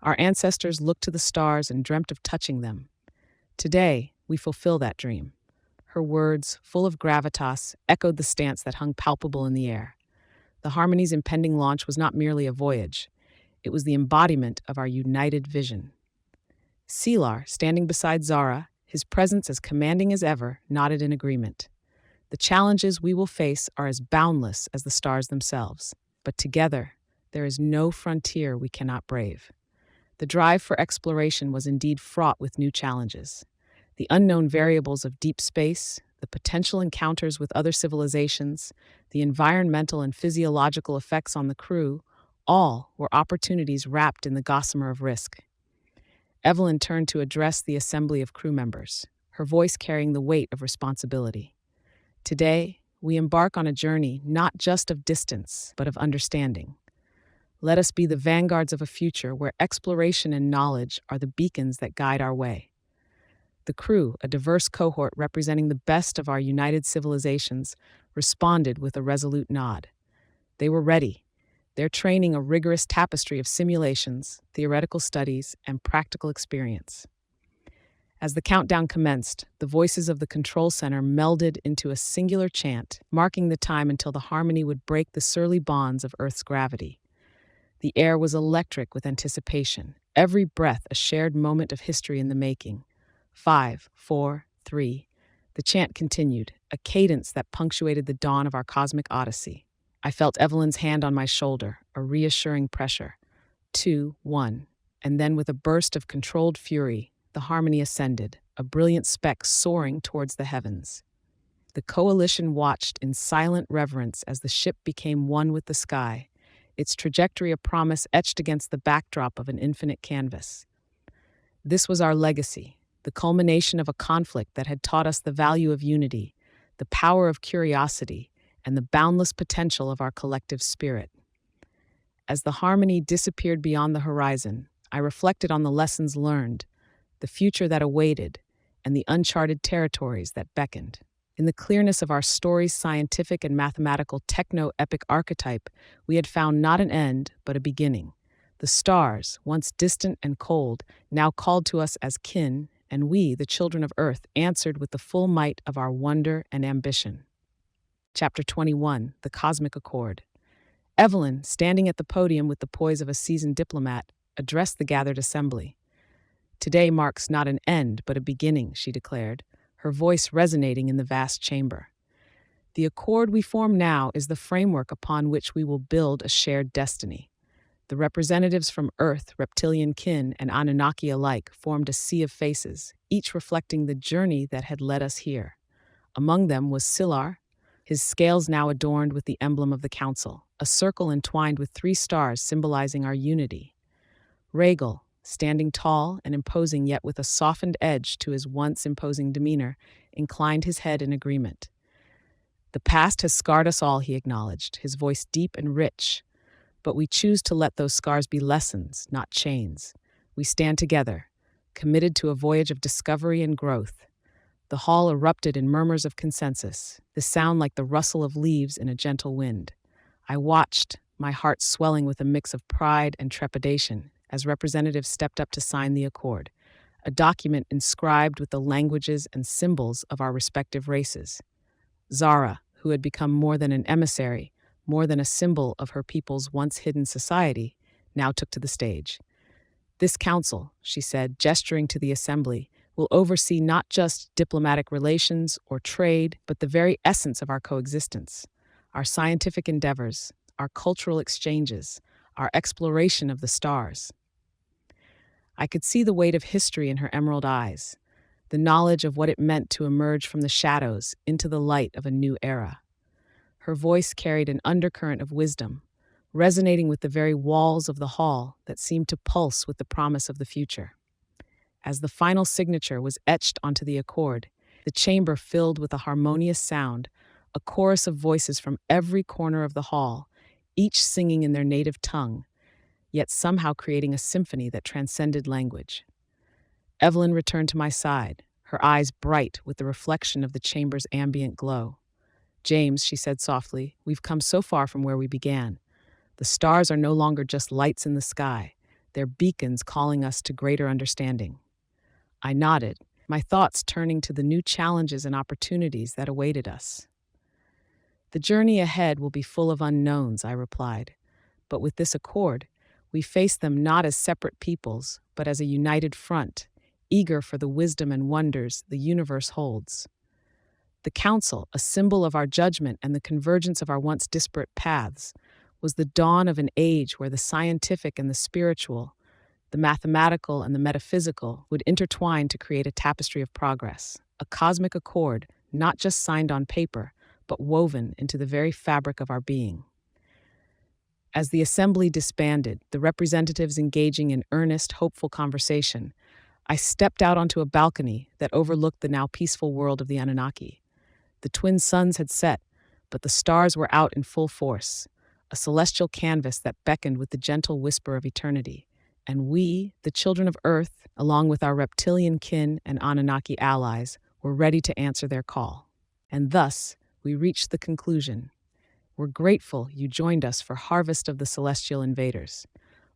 Our ancestors looked to the stars and dreamt of touching them. Today, we fulfill that dream. Her words, full of gravitas, echoed the stance that hung palpable in the air. The Harmony's impending launch was not merely a voyage. It was the embodiment of our united vision. Selar, standing beside Zara, his presence as commanding as ever, nodded in agreement. The challenges we will face are as boundless as the stars themselves, but together, there is no frontier we cannot brave. The drive for exploration was indeed fraught with new challenges. The unknown variables of deep space, the potential encounters with other civilizations, the environmental and physiological effects on the crew, all were opportunities wrapped in the gossamer of risk. Evelyn turned to address the assembly of crew members, her voice carrying the weight of responsibility. Today, we embark on a journey not just of distance, but of understanding. Let us be the vanguards of a future where exploration and knowledge are the beacons that guide our way. The crew, a diverse cohort representing the best of our united civilizations, responded with a resolute nod. They were ready, their training a rigorous tapestry of simulations, theoretical studies, and practical experience. As the countdown commenced, the voices of the control center melded into a singular chant, marking the time until the Harmony would break the surly bonds of Earth's gravity. The air was electric with anticipation, every breath a shared moment of history in the making. 5, 4, 3. The chant continued, a cadence that punctuated the dawn of our cosmic odyssey. I felt Evelyn's hand on my shoulder, a reassuring pressure. 2, 1. And then with a burst of controlled fury, the Harmony ascended, a brilliant speck soaring towards the heavens. The coalition watched in silent reverence as the ship became one with the sky, its trajectory a promise etched against the backdrop of an infinite canvas. This was our legacy, the culmination of a conflict that had taught us the value of unity, the power of curiosity, and the boundless potential of our collective spirit. As the Harmony disappeared beyond the horizon, I reflected on the lessons learned, the future that awaited, and the uncharted territories that beckoned. In the clearness of our story's scientific and mathematical techno-epic archetype, we had found not an end, but a beginning. The stars, once distant and cold, now called to us as kin, and we, the children of Earth, answered with the full might of our wonder and ambition. Chapter 21, The Cosmic Accord. Evelyn, standing at the podium with the poise of a seasoned diplomat, addressed the gathered assembly. Today marks not an end, but a beginning, she declared, her voice resonating in the vast chamber. The accord we form now is the framework upon which we will build a shared destiny. The representatives from Earth, reptilian kin, and Anunnaki alike formed a sea of faces, each reflecting the journey that had led us here. Among them was Selar, his scales now adorned with the emblem of the Council, a circle entwined with 3 stars symbolizing our unity. Rhaegal, standing tall and imposing yet with a softened edge to his once imposing demeanor, inclined his head in agreement. The past has scarred us all, he acknowledged, his voice deep and rich. But we choose to let those scars be lessons, not chains. We stand together, committed to a voyage of discovery and growth. The hall erupted in murmurs of consensus, the sound like the rustle of leaves in a gentle wind. I watched, my heart swelling with a mix of pride and trepidation, as representatives stepped up to sign the accord, a document inscribed with the languages and symbols of our respective races. Zara, who had become more than an emissary, more than a symbol of her people's once hidden society, now took to the stage. This council, she said, gesturing to the assembly, will oversee not just diplomatic relations or trade, but the very essence of our coexistence, our scientific endeavors, our cultural exchanges, our exploration of the stars. I could see the weight of history in her emerald eyes, the knowledge of what it meant to emerge from the shadows into the light of a new era. Her voice carried an undercurrent of wisdom, resonating with the very walls of the hall that seemed to pulse with the promise of the future. As the final signature was etched onto the accord, the chamber filled with a harmonious sound, a chorus of voices from every corner of the hall, each singing in their native tongue, yet somehow creating a symphony that transcended language. Evelyn returned to my side, her eyes bright with the reflection of the chamber's ambient glow. "James," she said softly, "we've come so far from where we began. The stars are no longer just lights in the sky. They're beacons calling us to greater understanding." I nodded, my thoughts turning to the new challenges and opportunities that awaited us. "The journey ahead will be full of unknowns," I replied. "But with this accord, we face them not as separate peoples, but as a united front, eager for the wisdom and wonders the universe holds." The council, a symbol of our judgment and the convergence of our once disparate paths, was the dawn of an age where the scientific and the spiritual, the mathematical and the metaphysical would intertwine to create a tapestry of progress, a cosmic accord not just signed on paper, but woven into the very fabric of our being. As the assembly disbanded, the representatives engaging in earnest, hopeful conversation, I stepped out onto a balcony that overlooked the now peaceful world of the Anunnaki. The twin suns had set, but the stars were out in full force, a celestial canvas that beckoned with the gentle whisper of eternity. And we, the children of Earth, along with our reptilian kin and Anunnaki allies, were ready to answer their call. And thus, we reached the conclusion. We're grateful you joined us for Harvest of the Celestial Invaders.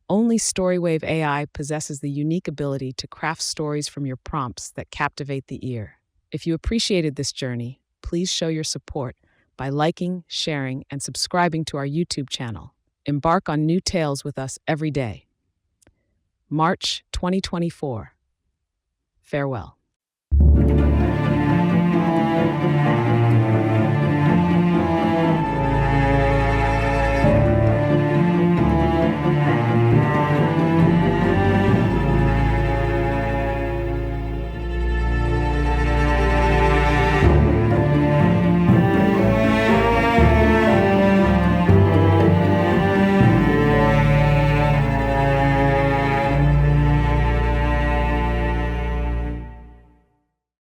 Only StoryWave AI possesses the unique ability to craft stories from your prompts that captivate the ear. If you appreciated this journey, please show your support by liking, sharing, and subscribing to our YouTube channel. Embark on new tales with us every day. March 2024. Farewell.